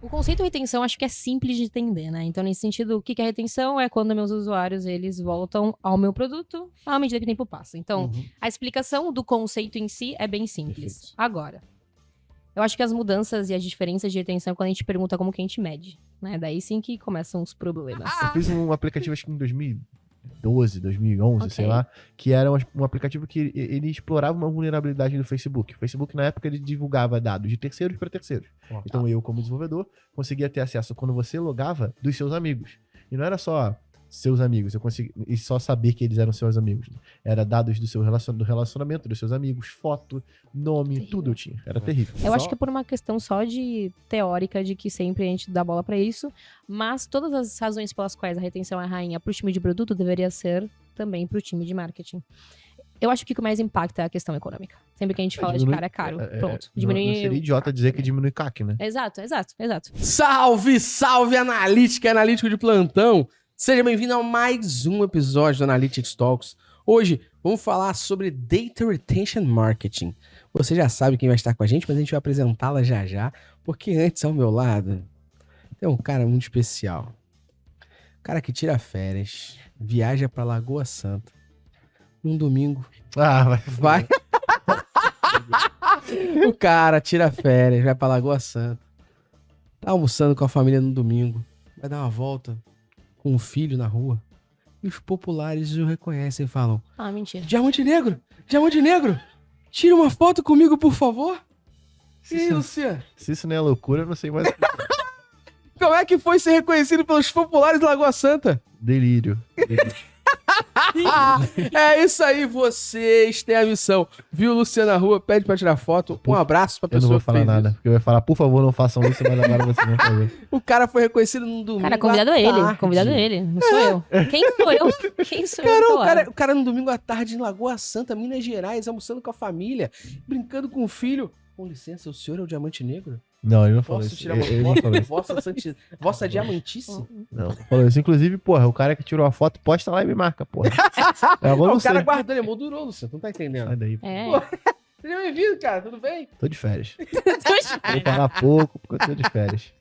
O conceito de retenção acho que é simples de entender, né? Então, nesse sentido, o que é retenção? É quando meus usuários, eles voltam ao meu produto à medida que o tempo passa. Então, a explicação do conceito em si é bem simples. Perfeito. Agora, eu acho que as mudanças e as diferenças de retenção é quando a gente pergunta como que a gente mede, né? Daí sim que começam os problemas. Eu fiz um aplicativo, acho que em 2012, 2011, sei Ok. lá, que era um aplicativo que ele explorava uma vulnerabilidade do Facebook. O Facebook, na época, ele divulgava dados de terceiros para terceiros. Então, eu, como desenvolvedor, conseguia ter acesso, quando você logava, dos seus amigos. E não era só seus amigos, eu conseguia e só saber que eles eram seus amigos. Né? Era dados do seu do relacionamento, dos seus amigos, foto, nome, Terrível. tudo eu tinha. Era terrível. Eu acho que é por uma questão só de teórica, de que sempre a gente dá bola pra isso, mas todas as razões pelas quais a retenção é rainha pro time de produto deveria ser também pro time de marketing. Eu acho que o que mais impacta é a questão econômica. Sempre que a gente fala de cara, é caro. Pronto. Diminui. Não seria idiota dizer que diminui CAC, né? Exato. Salve, salve, analítico de plantão! Seja bem-vindo a mais um episódio do Analytics Talks. Hoje, vamos falar sobre Data Retention Marketing. Você já sabe quem vai estar com a gente, mas a gente vai apresentá-la já já, porque antes, ao meu lado, tem um cara muito especial. Cara que tira férias, viaja pra Lagoa Santa, num domingo, Ah, vai... O cara tira férias, vai pra Lagoa Santa, tá almoçando com a família no domingo, vai dar uma volta com o filho na rua, e os populares o reconhecem e falam: Ah, mentira. Diamante Negro, tira uma foto comigo, por favor. E aí, Luciano? Se isso não é loucura, eu não sei mais. Como é que foi ser reconhecido pelos populares da Lagoa Santa? Delírio. É isso aí, vocês têm a missão. Viu o Luciano na rua, pede pra tirar foto. Um abraço pra Eu não pessoa vou que falar fez nada, isso. porque vai falar, por favor, não façam isso, mas agora vocês vão fazer. O cara foi reconhecido no domingo. Cara, convidado à é ele. tarde. Convidado é ele. Não sou eu. Quem sou eu? Quem sou eu? Cara, do lado? o cara no domingo à tarde em Lagoa Santa, Minas Gerais, almoçando com a família, brincando com o filho. Com licença, o senhor é o Diamante Negro? Não, ele não falou Posso isso. tirar uma Ele não falou foto? isso. Vossa diamantice? Não, falou isso. Inclusive, porra, o cara que tirou a foto, posta lá e me marca, porra. Agora O não cara sei. guardou, ele moldurou, Luciano, tu não tá entendendo. Sai daí. É. Seja bem-vindo, cara, tudo bem? Tô de férias. Vou falar pouco, porque eu tô de férias.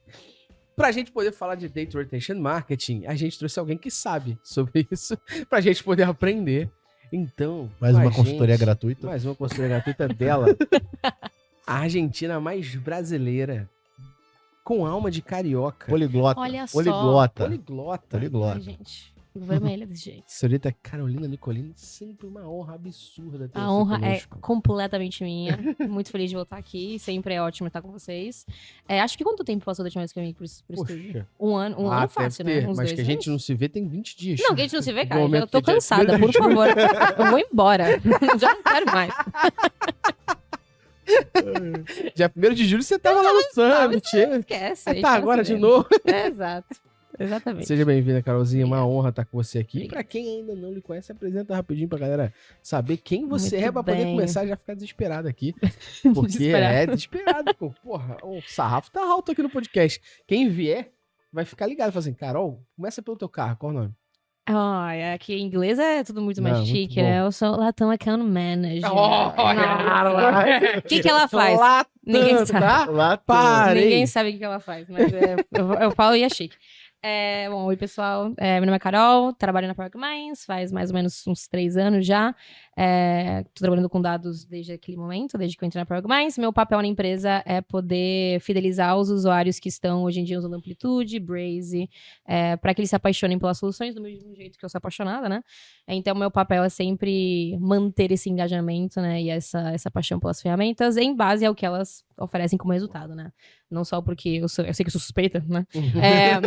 Pra gente poder falar de Data Retention Marketing, a gente trouxe alguém que sabe sobre isso, pra gente poder aprender. Então, Mais com a uma consultoria gente, gratuita. Mais uma consultoria gratuita dela. A Argentina mais brasileira. Com alma de carioca. Poliglota. Olha só. Poliglota. Poliglota. Ai, Poliglota. gente. Fico vermelha desse jeito. Senhorita Carolina Nicolini, sempre uma honra absurda ter A você honra conosco. é completamente minha. Muito feliz de voltar aqui. Sempre é ótimo estar com vocês. Acho que quanto tempo passou da última vez que eu vim pro estúdio? Poxa. Um ano fácil, deve ter, né? Uns mas 2 que a gente não anos? se vê tem 20 dias. Não, que a gente não se vê, No cara. Eu momento tô que dia cansada, 1º por de julho. favor. Eu vou embora. Já não quero mais. Dia 1º de julho você tava lá no Summit. Esquece. Aí tá agora de novo. Exato. Exatamente. Seja bem-vinda, Carolzinha. Uma honra estar com você aqui. Obrigada. Pra quem ainda não lhe conhece, apresenta rapidinho pra galera saber quem você Muito é, pra poder bem. começar a já ficar desesperado aqui. Porque Desesperado. é desesperado, pô. Porra, o sarrafo tá alto aqui no podcast. Quem vier vai ficar ligado. Fala assim, Carol, começa pelo teu carro. Qual o nome? Aqui em inglês é tudo muito mais Não, muito chique, bom. né? Eu sou Latam Account Manager. O que ela faz? Lá Ninguém tanto, sabe. tá? Lá Parei. Ninguém sabe o que ela faz, mas eu falo e é chique. Bom, oi pessoal, meu nome é Carol, trabalho na Park Minds, faz mais ou menos uns 3 anos já. Tô trabalhando com dados desde aquele momento, desde que eu entrei na Park Minds. Meu papel na empresa é poder fidelizar os usuários que estão hoje em dia usando Amplitude, Braze, para que eles se apaixonem pelas soluções do mesmo jeito que eu sou apaixonada, né? Então, meu papel é sempre manter esse engajamento, né? E essa paixão pelas ferramentas em base ao que elas oferecem como resultado, né? Não só porque eu sei que eu sou suspeita, né?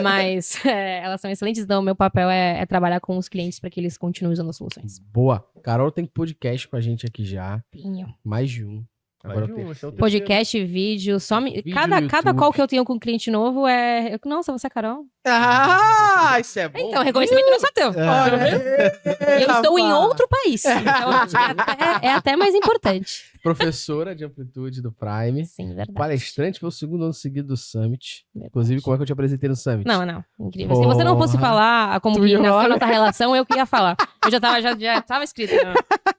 Mas elas são excelentes, então meu papel é trabalhar com os clientes para que eles continuem usando as soluções. Boa. Carol tem podcast com a gente aqui já. Tenho. Mais de um. Agora eu esse é o terceiro. Podcast, vídeo, Vídeo cada YouTube. call que eu tenho com um cliente novo é... Nossa, você é a Carol? Ah, isso é bom. Então, reconhecimento não é só teu. Olha aí, Eu estou em rapaz. outro país. Então, acho que é até mais importante. professora de amplitude do Prime, Sim, verdade. palestrante pelo 2º ano seguido do Summit. Verdade. Inclusive, como é que eu te apresentei no Summit? Não. Incrível. Se você não fosse Porra. falar como Tu que ia nasceu falar? a nossa relação, eu que ia falar. Eu já tava escrito, né?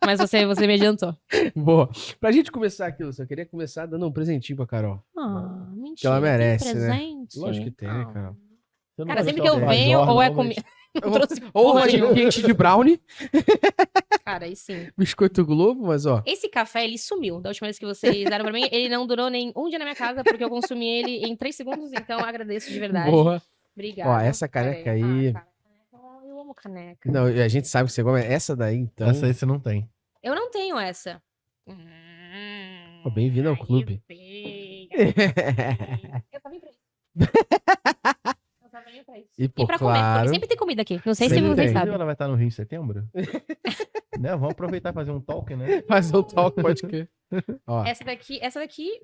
Mas você me adiantou. Boa. Pra gente começar aqui, Lúcia, eu queria começar dando um presentinho pra Carol. Ah, Que mentira. ela merece, tem né? presente? Lógico que tem, né, Ah. Carol? Você não Cara, vai sempre deixar que eu o venho, Major, ou é não, comigo. Ou- Trouxe Ou porra uma nenhuma. kit de brownie, Cara, aí sim. biscoito Globo, mas ó. Esse café, ele sumiu. Da última vez que vocês deram pra mim, ele não durou nem um dia na minha casa, porque eu consumi ele em 3 segundos, então eu agradeço de verdade. Boa. Obrigada. Ó, essa caneca aí. Cara, caneca. Eu amo caneca. Não, a gente sabe que você gosta. Essa daí, então. Essa aí você não tem. Eu não tenho essa. Ó, bem-vindo ao clube. Eu só vim pra isso. Eu só vim pra isso. E, pô, E pra comer, porque claro. sempre tem comida aqui. Não sei se Sempre vocês tem. sabem. Ela vai estar no Rio em setembro? Né? Vamos aproveitar e fazer um talk, né? Fazer o talk, pode crer. Ó, Essa daqui.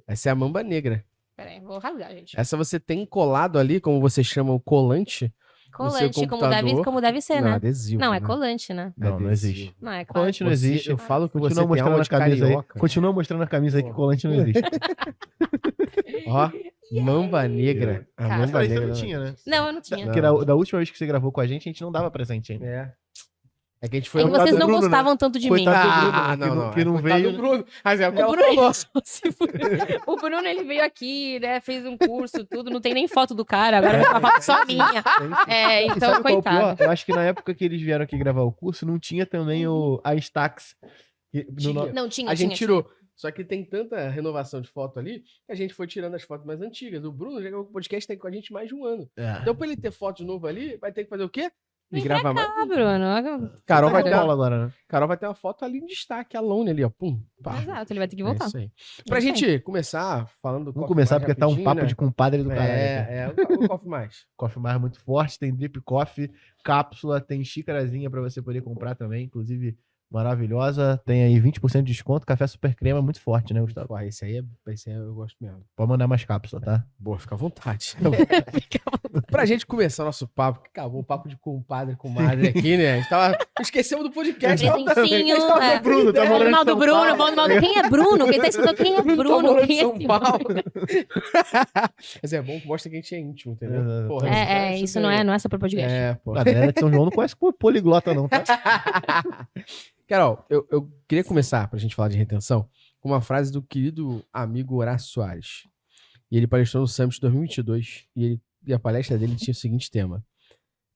essa é a mamba negra. Pera aí, vou rasgar, gente. Essa você tem colado ali, como você chama o colante. Colante, computador. como deve ser, Não, né? adesivo. Não, é né? colante, né? Não, não Adesivo. existe. Não, é Colante não colante. existe. Eu falo que você Continua tem mostrando alma a de camisa aí. carioca. Continua mostrando a camisa aí que colante não existe. Ó, mamba negra. A Cara, mamba Mas você negra. não tinha, né? Não, eu não tinha. Não. Porque da última vez que você gravou com a gente não dava presente ainda. É. É que a gente foi É que Coitado vocês do não Bruno, né? gostavam tanto de mim. Coitado do Bruno, Ah, né? não. Que não Coitado veio, do Bruno. Mas é o que O ela Bruno, falou. se fuder. O Bruno, ele veio aqui, né? Fez um curso, tudo. Não tem nem foto do cara. Agora vai uma foto só minha. É, E então, sabe qual é o coitado. pior? Eu acho que na época que eles vieram aqui gravar o curso, não tinha também a Stax. Tinha. Não, tinha, A gente tinha. tirou. Só que tem tanta renovação de foto ali que a gente foi tirando as fotos mais antigas. O Bruno já gravou o podcast tem com a gente mais de um ano. Então, pra ele ter foto de novo ali, vai ter que fazer o quê? E Vem gravar mais. Ah, Bruno. Carol Tá vai, em ter São Paulo uma, agora, né? Carol vai ter uma foto ali em destaque, a Lone ali, ó. Pum. Pá. Exato, ele vai ter que É voltar. isso aí. Pra isso gente começar falando do Vamos Coffee começar Mais porque tá um rapidinho, papo né? de compadre do caralho. O Coffee Mais. Coffee mais muito forte, tem drip coffee, cápsula, tem xícarazinha pra você poder comprar também, inclusive maravilhosa. Tem aí 20% de desconto, café super crema, muito forte, né, Gustavo? Pô, esse aí eu gosto mesmo. Pode mandar mais cápsula, tá? Boa, fica à vontade. Pra gente começar o nosso papo, que acabou o papo de compadre com madre aqui, né? A gente tava... Esquecemos do podcast. Presentinho, Tava é. com Bruno, tá Falando morando mal em do São Bruno, Paulo. falando mal do... Quem é Bruno? Quem tá escutando quem é Bruno tá Bruno? morando em Quem é São esse Paulo. Bruno? Mas é bom que mostra que a gente é íntimo, entendeu? Exato. Porra, Isso não é só pro podcast. É, pô. A galera de São João não conhece poliglota, não, tá? Carol, eu queria começar, pra gente falar de retenção, com uma frase do querido amigo Horácio Soares. E ele palestrou no Summit 2022 e a palestra dele tinha o seguinte tema: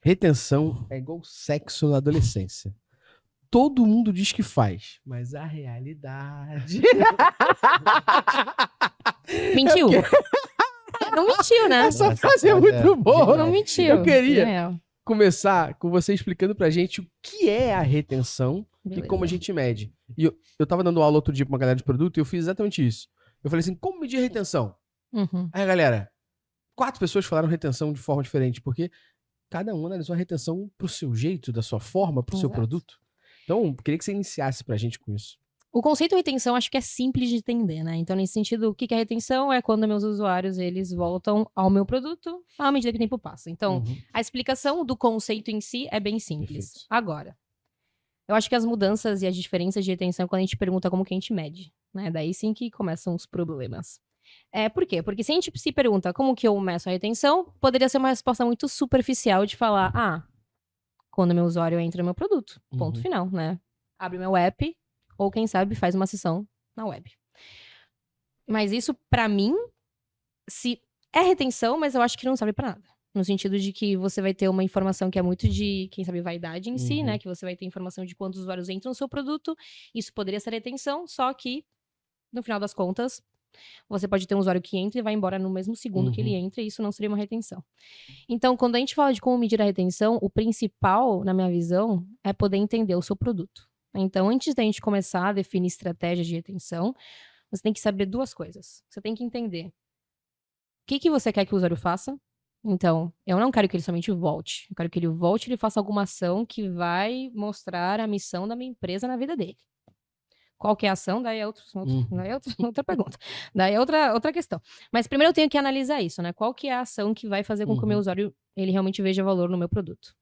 retenção é igual sexo na adolescência. Todo mundo diz que faz, mas a realidade... Mentiu? Não mentiu, né? Essa Essa frase é frase muito é boa. Não mentiu. Eu queria É, começar com você explicando pra gente o que é a retenção beleza. e como a gente mede. E eu tava dando aula outro dia pra uma galera de produto e eu fiz exatamente isso. Eu falei assim, como medir a retenção? Uhum. Aí, galera, 4 pessoas falaram retenção de forma diferente, porque cada um analisou a retenção pro seu jeito, da sua forma, pro seu Exato. produto. Então, queria que você iniciasse pra gente com isso. O conceito retenção acho que é simples de entender, né? Então, nesse sentido, o que é retenção? É quando meus usuários, eles voltam ao meu produto à medida que o tempo passa. Então, Uhum. a explicação do conceito em si é bem simples. Perfeito. Agora, eu acho que as mudanças e as diferenças de retenção, quando a gente pergunta como que a gente mede, né? Daí sim que começam os problemas. Por quê? Porque se a gente se pergunta como que eu meço a retenção, poderia ser uma resposta muito superficial de falar, quando meu usuário entra no meu produto, ponto Uhum. final, né? Abre meu app, ou quem sabe faz uma sessão na web. Mas isso, pra mim, se é retenção, mas eu acho que não serve pra nada. No sentido de que você vai ter uma informação que é muito de, quem sabe, vaidade em si, Uhum. né? Que você vai ter informação de quantos usuários entram no seu produto. Isso poderia ser retenção, só que, no final das contas, você pode ter um usuário que entra e vai embora no mesmo segundo que ele entra, e isso não seria uma retenção. Então, quando a gente fala de como medir a retenção, o principal, na minha visão, é poder entender o seu produto. Então, antes da gente começar a definir estratégias de retenção, você tem que saber 2 coisas. Você tem que entender o que você quer que o usuário faça. Então, eu não quero que ele somente volte. Eu quero que ele volte e ele faça alguma ação que vai mostrar a missão da minha empresa na vida dele. Qual que é a ação? Daí é outra pergunta. Daí é outra questão. Mas primeiro eu tenho que analisar isso, né? Qual que é a ação que vai fazer com que o meu usuário ele realmente veja valor no meu produto.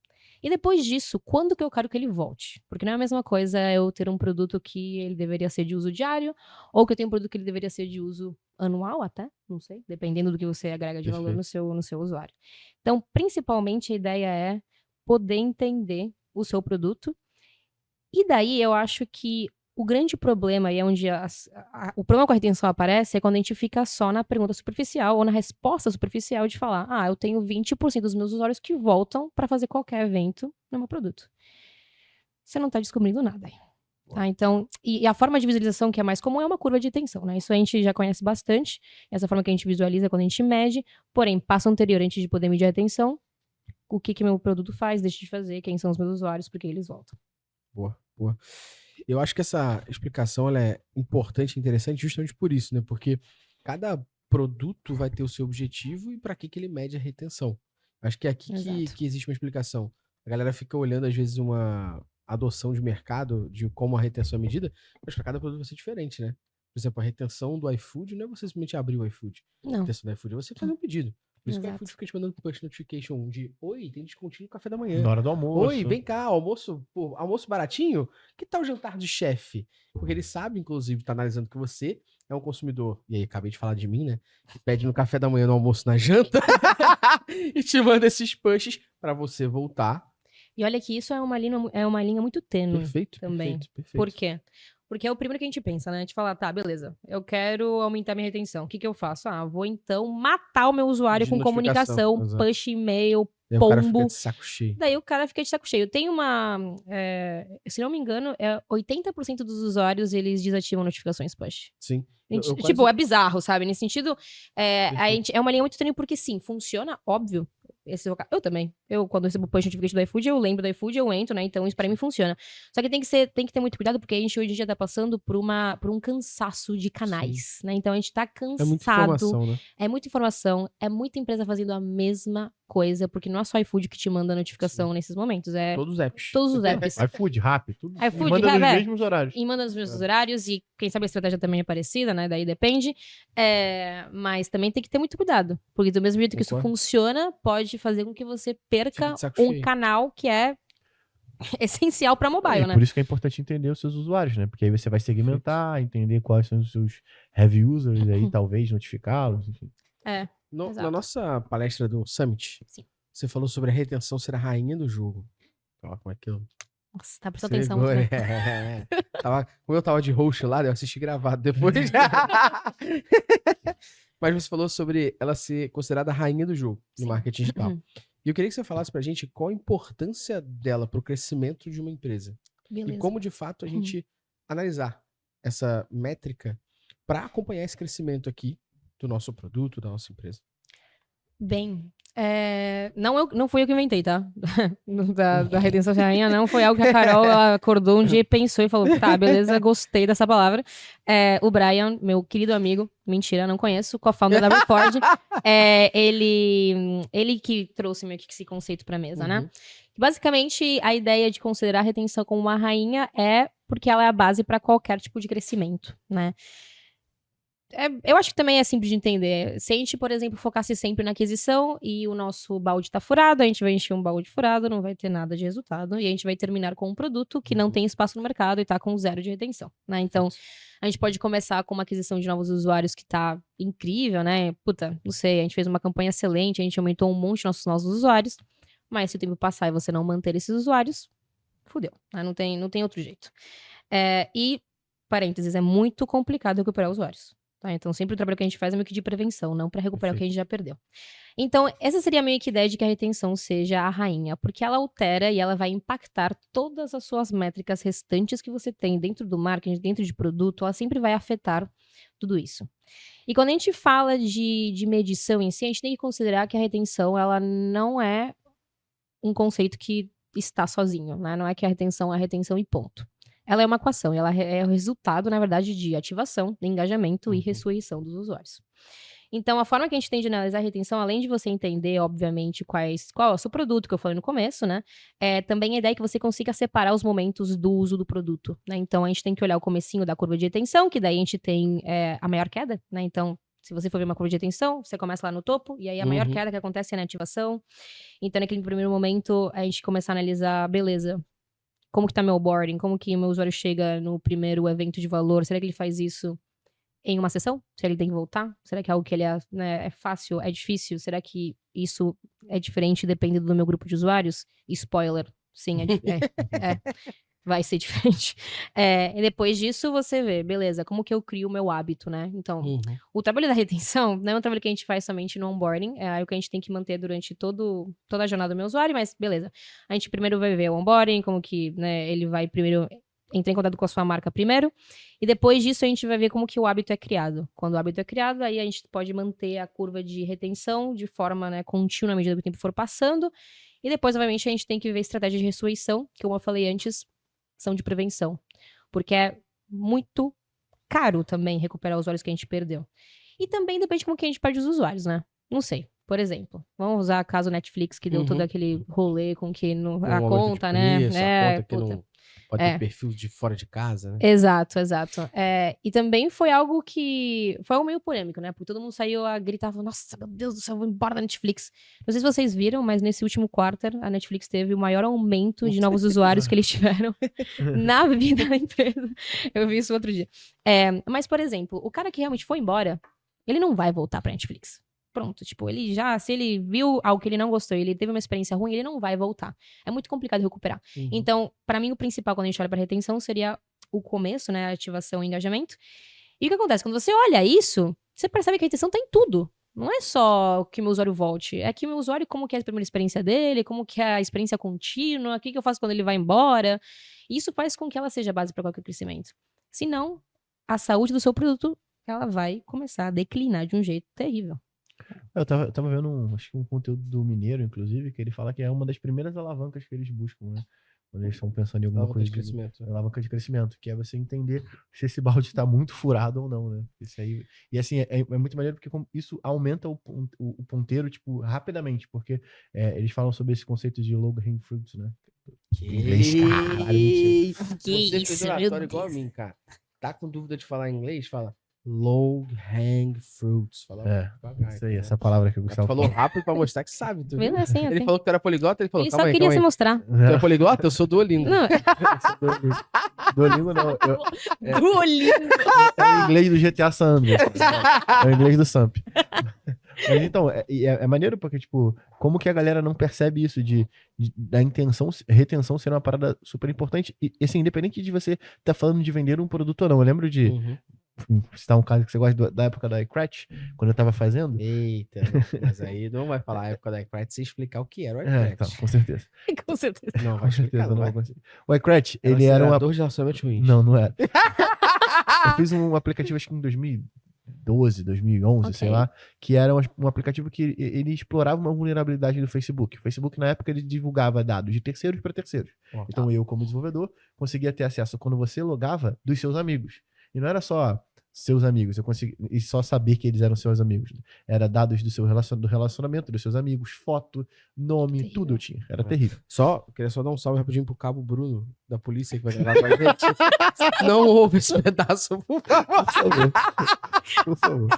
E depois disso, quando que eu quero que ele volte? Porque não é a mesma coisa eu ter um produto que ele deveria ser de uso diário, ou que eu tenho um produto que ele deveria ser de uso anual até, não sei, dependendo do que você agrega de valor no seu usuário. Então, principalmente, a ideia é poder entender o seu produto. E daí, eu acho que o grande problema, e é onde o problema com a retenção aparece, é quando a gente fica só na pergunta superficial ou na resposta superficial de falar, eu tenho 20% dos meus usuários que voltam para fazer qualquer evento no meu produto. Você não está descobrindo nada aí. Tá? Então, e a forma de visualização que é mais comum é uma curva de retenção, né? Isso a gente já conhece bastante. Essa forma que a gente visualiza quando a gente mede. Porém, passo anterior, antes de poder medir a retenção, o que meu produto faz, deixa de fazer, quem são os meus usuários, por que eles voltam. Boa. Eu acho que essa explicação ela é importante e interessante justamente por isso, né? Porque cada produto vai ter o seu objetivo e para que ele mede a retenção. Acho que é aqui que existe uma explicação. A galera fica olhando, às vezes, uma adoção de mercado de como a retenção é medida, mas para cada produto vai ser diferente, né? Por exemplo, a retenção do iFood não é você simplesmente abrir o iFood. Não. A retenção do iFood é você fazer um pedido. Por isso que o Exato. iFood fica te mandando push notification de oi, tem descontinho no café da manhã. Na hora do almoço. Oi, vem cá, almoço baratinho? Que tal o jantar de chefe? Porque ele sabe, inclusive, tá analisando que você é um consumidor, e aí acabei de falar de mim, né? Que pede no café da manhã, no almoço, na janta, e te manda esses pushes pra você voltar. E olha que isso é uma linha muito tênue. Perfeito, também. perfeito. Por quê? Porque é o primeiro que a gente pensa, né? A gente fala, tá, beleza, eu quero aumentar minha retenção. O que eu faço? Vou então matar o meu usuário De com notificação, comunicação, exato. push, e-mail, E aí o cara pombo. fica de saco cheio. Daí o cara fica de saco cheio. Tem se não me engano, 80% dos usuários, eles desativam notificações push. Sim. Tipo, é bizarro, sabe? Nesse sentido, é uma linha muito tênue porque sim, funciona, óbvio. Eu também. Quando recebo push notification do iFood, eu lembro do iFood, eu entro, né? Então isso pra mim funciona. Só que tem que ter muito cuidado, porque a gente hoje em dia tá passando por um cansaço de canais, né? Então a gente tá cansado. É muita informação, né? É muita informação, é muita empresa fazendo a mesma coisa, porque não é só o iFood que te manda notificação nesses momentos, é Todos os apps. todos os apps. iFood, rápido, tudo. iFood, E manda nos é. mesmos horários. E manda nos mesmos horários, e quem sabe a estratégia também é parecida, né? Daí depende. Mas também tem que ter muito cuidado. Porque do mesmo jeito que isso funciona, pode fazer com que você perca um canal que é essencial para mobile, né? Por isso que é importante entender os seus usuários, né? Porque aí você vai segmentar, entender quais são os seus heavy users, aí talvez notificá-los, enfim. Na nossa palestra do Summit, sim, você falou sobre a retenção ser a rainha do jogo. Olha como é que eu... Nossa, tá prestando atenção. Né? Como eu tava de host lá, eu assisti gravado depois. Mas você falou sobre ela ser considerada a rainha do jogo no marketing digital. E eu queria que você falasse pra gente qual a importância dela pro crescimento de uma empresa. Beleza. E como, de fato, a gente analisar essa métrica para acompanhar esse crescimento aqui do nosso produto, da nossa empresa. Bem, não fui eu que inventei, tá? Da retenção ser rainha, não foi algo que a Carol ela acordou um dia e pensou e falou, tá, beleza, gostei dessa palavra. O Brian, meu querido amigo, mentira, não conheço, co-founder da Ford, ele que trouxe meio que esse conceito pra mesa, né? Basicamente, a ideia de considerar a retenção como uma rainha é porque ela é a base para qualquer tipo de crescimento, né? Eu acho que também é simples de entender. Se a gente, por exemplo, focasse sempre na aquisição e o nosso balde tá furado, a gente vai encher um balde furado, não vai ter nada de resultado, e a gente vai terminar com um produto que não tem espaço no mercado e tá com 0 de retenção, né? Então, a gente pode começar com uma aquisição de novos usuários que tá incrível, né? Puta, não sei, a gente fez uma campanha excelente, a gente aumentou um monte nossos novos usuários, mas se o tempo passar e você não manter esses usuários, fudeu, né? Não tem outro jeito. E, parênteses, é muito complicado recuperar usuários. Tá, então, sempre o trabalho que a gente faz é meio que de prevenção, não para recuperar o que a gente já perdeu. Então, essa seria meio que a ideia de que a retenção seja a rainha, porque ela altera e ela vai impactar todas as suas métricas restantes que você tem dentro do marketing, dentro de produto, ela sempre vai afetar tudo isso. E quando a gente fala de medição em si, a gente tem que considerar que a retenção, ela não é um conceito que está sozinho, né? Não é que a retenção é a retenção e ponto. Ela é uma equação, ela é o resultado, na verdade, de ativação, de engajamento e ressurreição dos usuários. Então, a forma que a gente tem de analisar a retenção, além de você entender, obviamente, qual é o seu produto, que eu falei no começo, né? Também a ideia é que você consiga separar os momentos do uso do produto, né? Então, a gente tem que olhar o comecinho da curva de retenção, que daí a gente tem a maior queda, né? Então, Se você for ver uma curva de retenção, você começa lá no topo, e aí a maior queda que acontece é na ativação. Então, naquele primeiro momento, a gente começa a analisar, beleza, como que tá meu onboarding? Como que meu usuário chega no primeiro evento de valor? Será que ele faz isso em uma sessão? Se ele tem que voltar? Será que é algo que ele é fácil, é difícil? Será que isso é diferente dependendo do meu grupo de usuários? Spoiler, sim, vai ser diferente. E depois disso, você vê, beleza, como que eu crio o meu hábito, né? Então, o trabalho da retenção não é um trabalho que a gente faz somente no onboarding, é algo que a gente tem que manter durante toda a jornada do meu usuário, mas beleza. A gente primeiro vai ver o onboarding, como que, né, ele vai primeiro entrar em contato com a sua marca primeiro, e depois disso a gente vai ver como que o hábito é criado. Quando o hábito é criado, aí a gente pode manter a curva de retenção de forma, né, contínua à medida que o tempo for passando, e depois, obviamente, a gente tem que ver estratégia de ressurreição, que como eu falei antes, são de prevenção, porque é muito caro também recuperar os usuários que a gente perdeu. E também depende de como que a gente perde os usuários, né? Não sei. Por exemplo, vamos usar o caso Netflix, que deu todo aquele rolê com que a conta, né? A conta que não pode ter perfil de fora de casa, né? Exato. E também foi algo que... Foi algo meio polêmico, né? Porque todo mundo saiu a gritar, falando, nossa, meu Deus do céu, vou embora da Netflix. Não sei se vocês viram, mas nesse último quarter, a Netflix teve o maior aumento de novos usuários que eles tiveram na vida da empresa. Eu vi isso outro dia. Mas, por exemplo, o cara que realmente foi embora, ele não vai voltar pra Netflix. Pronto, tipo, se ele viu algo que ele não gostou, ele teve uma experiência ruim, ele não vai voltar. É muito complicado recuperar. Então, pra mim, o principal quando a gente olha pra retenção seria o começo, né, a ativação e engajamento. E o que acontece? Quando você olha isso, você percebe que a retenção tá em tudo. Não é só que meu usuário volte, é que meu usuário, como que é a primeira experiência dele, como que é a experiência contínua, o que eu faço quando ele vai embora. Isso faz com que ela seja a base pra qualquer crescimento. Se não, a saúde do seu produto, ela vai começar a declinar de um jeito terrível. Eu tava vendo acho que um conteúdo do Mineiro, inclusive, que ele fala que é uma das primeiras alavancas que eles buscam, né? Quando eles estão pensando em alguma coisa de crescimento. Alavanca de crescimento, que é você entender se esse balde está muito furado ou não, né? Isso aí, e assim, é muito maneiro porque isso aumenta o ponteiro, tipo, rapidamente, porque eles falam sobre esse conceito de low hanging fruits, né? Inglês, caralho, mentira. Que Você isso, fez meu oratório igual a Deus. mim, cara. Tá com dúvida de falar inglês? Fala low hang fruits. Fala devagar, isso aí, né? essa palavra que o Tu Gustavo falou rápido pra mostrar que sabe. Tu viu? Vendo assim, Ele assim. falou que tu era poliglota, ele falou, Ele calma só aí, queria calma se aí. mostrar. Tu é poliglota? Eu sou Duolingo. Não, Duolingo não, Duolingo. é o inglês do GTA San Andreas. É o inglês do Samp. Mas então, é maneiro porque, tipo, como que a galera não percebe isso da retenção ser uma parada super importante. E assim, independente de você tá falando de vender um produto ou não. Eu lembro de citar um caso que você gosta da época da iCratch, quando eu tava fazendo. Eita, mas aí não vai falar a época da iCratch sem explicar o que era o iCratch. Então, com certeza. Com certeza. Não, vai explicar, não vai. O iCratch, ele era um... de relacionamento ruim. Não era. Eu fiz um aplicativo, acho que em 2012, 2011, sei lá, que era um aplicativo que ele explorava uma vulnerabilidade do Facebook. O Facebook, na época, ele divulgava dados de terceiros para terceiros. Então, eu, como desenvolvedor, conseguia ter acesso, quando você logava, dos seus amigos. E não era só seus amigos, eu conseguia e só saber que eles eram seus amigos. Né? Era dados do relacionamento dos seus amigos, foto, nome, terrível. Tudo eu tinha. Era terrível. Queria só dar um salve rapidinho pro Cabo Bruno, da polícia, que vai gravar com a gente. Não ouve esse pedaço, por favor. Por favor.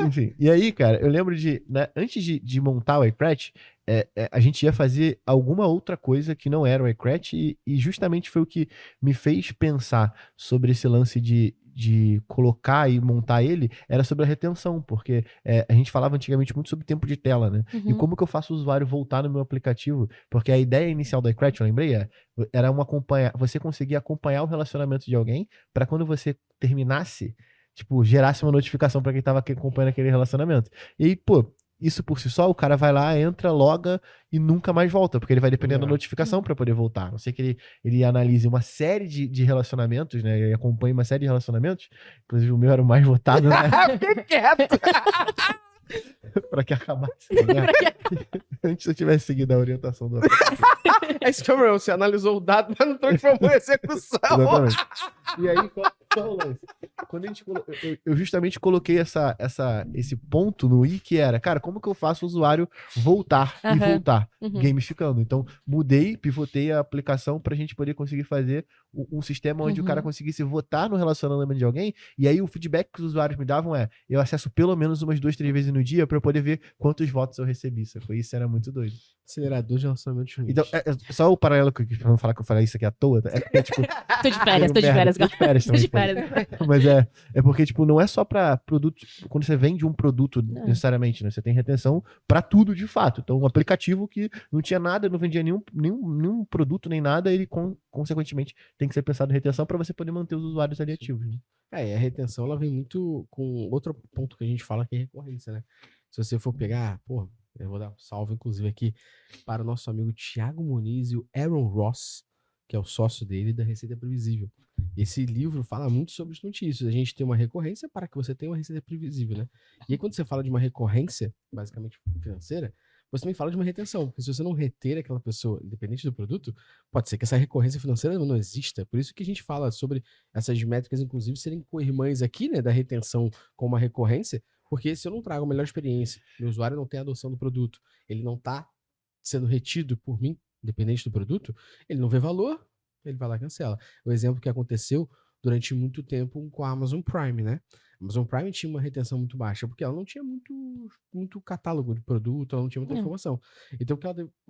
Enfim, e aí, cara, eu lembro né, antes de montar o iCratch, a gente ia fazer alguma outra coisa que não era o iCratch e justamente foi o que me fez pensar sobre esse lance de colocar e montar ele, era sobre a retenção, porque a gente falava antigamente muito sobre tempo de tela, né? E como que eu faço o usuário voltar no meu aplicativo? Porque a ideia inicial do iCratch, eu lembrei, era você conseguir acompanhar o relacionamento de alguém para quando você terminasse, tipo, gerasse uma notificação pra quem tava acompanhando aquele relacionamento. E aí, pô, isso por si só, o cara vai lá, entra, loga e nunca mais volta, porque ele vai dependendo da notificação pra poder voltar. A não sei que ele analise uma série de relacionamentos, né? Ele acompanha uma série de relacionamentos. Inclusive, o meu era o mais votado, né? Fiquei quieto! Pra que acabasse. Né? Antes eu tivesse seguido a orientação do Esse problema, você analisou o dado, mas não transformou em execução. Exatamente. E aí, qual o lance? Quando eu justamente coloquei esse ponto no i, que era, cara, como que eu faço o usuário voltar e voltar, gamificando. Então, pivotei a aplicação pra gente poder conseguir fazer um sistema onde o cara conseguisse votar no relacionamento de alguém, e aí o feedback que os usuários me davam eu acesso pelo menos umas 2, 3 vezes no dia pra eu poder ver quantos votos eu recebi, sacou? Isso era muito doido. Acelerador de relacionamento ruins. Então, só o paralelo que pra não falar que eu falei isso aqui à toa, tipo... Tô de férias, Tô de férias. Mas é porque, tipo, não é só pra produto, quando você vende um produto necessariamente, né? Você tem retenção pra tudo de fato. Então, um aplicativo que não tinha nada, não vendia nenhum produto nem nada, ele consequentemente tem que ser pensado em retenção pra você poder manter os usuários ali ativos, né? E a retenção, ela vem muito com outro ponto que a gente fala que é recorrência, né? Se você for pegar, pô, eu vou dar um salve, inclusive, aqui para o nosso amigo Thiago Muniz e o Aaron Ross, que é o sócio dele da Receita Previsível. Esse livro fala muito sobre isso. A gente tem uma recorrência para que você tenha uma receita previsível, né? E aí, quando você fala de uma recorrência, basicamente financeira, você também fala de uma retenção. Porque se você não reter aquela pessoa, independente do produto, pode ser que essa recorrência financeira não exista. Por isso que a gente fala sobre essas métricas, inclusive, serem co-irmãs aqui, né? Da retenção com uma recorrência. Porque se eu não trago a melhor experiência, meu usuário não tem a adoção do produto, ele não está sendo retido por mim, independente do produto, ele não vê valor, ele vai lá e cancela. O exemplo que aconteceu durante muito tempo com a Amazon Prime, né? A Amazon Prime tinha uma retenção muito baixa, porque ela não tinha muito catálogo de produto, ela não tinha muita informação. Então,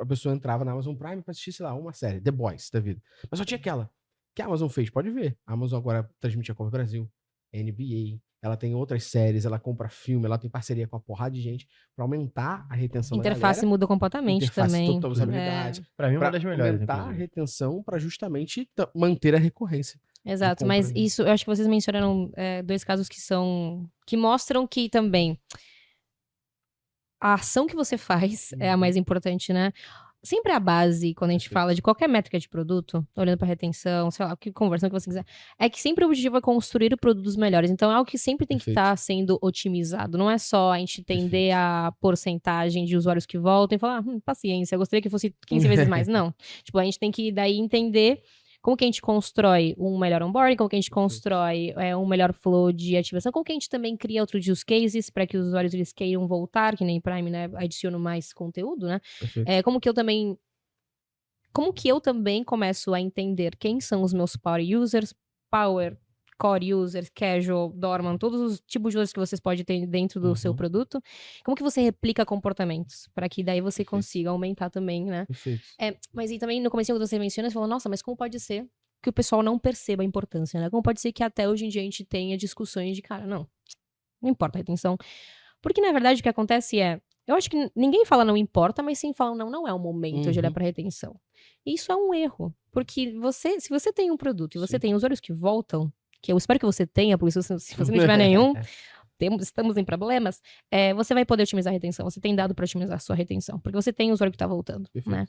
a pessoa entrava na Amazon Prime para assistir, sei lá, uma série, The Boys da vida. Mas só tinha aquela. Que a Amazon fez, pode ver. A Amazon agora transmite a Copa Brasil, NBA, ela tem outras séries, ela compra filme, ela tem parceria com uma porrada de gente para aumentar a retenção Interface da galera. muda completamente também. Total usabilidade. Pra mim é uma das melhores. Aumentar a retenção para justamente manter a recorrência. Exato, mas isso, eu acho que vocês mencionaram 2 casos que mostram que também a ação que você faz é a mais importante, né? Sempre a base, quando a gente fala de qualquer métrica de produto, olhando para retenção, sei lá, que conversão que você quiser, é que sempre o objetivo é construir produtos melhores. Então é algo que sempre tem que estar sendo otimizado. Não é só a gente entender a porcentagem de usuários que voltam e falar, paciência, eu gostaria que fosse 15 vezes mais. Não. Tipo, a gente tem que daí entender como que a gente constrói um melhor onboarding, como que a gente constrói um melhor flow de ativação, como que a gente também cria outros use cases para que os usuários eles queiram voltar, que nem Prime, né, adiciono mais conteúdo, né? Como que eu também começo a entender quem são os meus power users, core users, casual, dormant, todos os tipos de users que vocês podem ter dentro do seu produto. Como que você replica comportamentos para que daí você consiga aumentar também, né? Mas e também no começo quando você menciona, você falou, nossa, mas como pode ser que o pessoal não perceba a importância, né? Como pode ser que até hoje em dia a gente tenha discussões de, cara, não importa a retenção. Porque na verdade o que acontece eu acho que ninguém fala não importa, mas sim fala não é o momento de olhar para retenção. E isso é um erro, porque se você tem um produto e você tem usuários que voltam, que eu espero que você tenha, porque se você não tiver nenhum, estamos em problemas, você vai poder otimizar a retenção. Você tem dado para otimizar a sua retenção, porque você tem usuário que está voltando, né?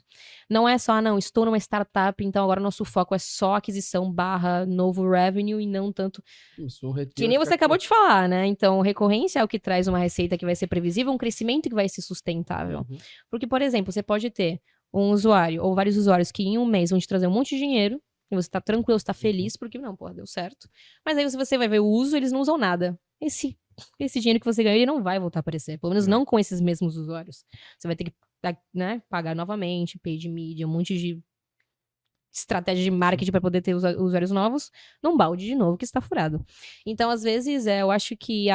Não é só, estou numa startup, então agora nosso foco é só aquisição / novo revenue e não tanto... Que nem você acabou de falar, né? Então, recorrência é o que traz uma receita que vai ser previsível, um crescimento que vai ser sustentável. Porque, por exemplo, você pode ter um usuário ou vários usuários que em um mês vão te trazer um monte de dinheiro, e você tá tranquilo, você tá feliz, porque deu certo. Mas aí você vai ver o uso, eles não usam nada. Esse dinheiro que você ganhou, ele não vai voltar a aparecer. Pelo menos não com esses mesmos usuários. Você vai ter que, né, pagar novamente, paid media, um monte de estratégia de marketing para poder ter usuários novos, num balde de novo que está furado. Então, às vezes, eu acho que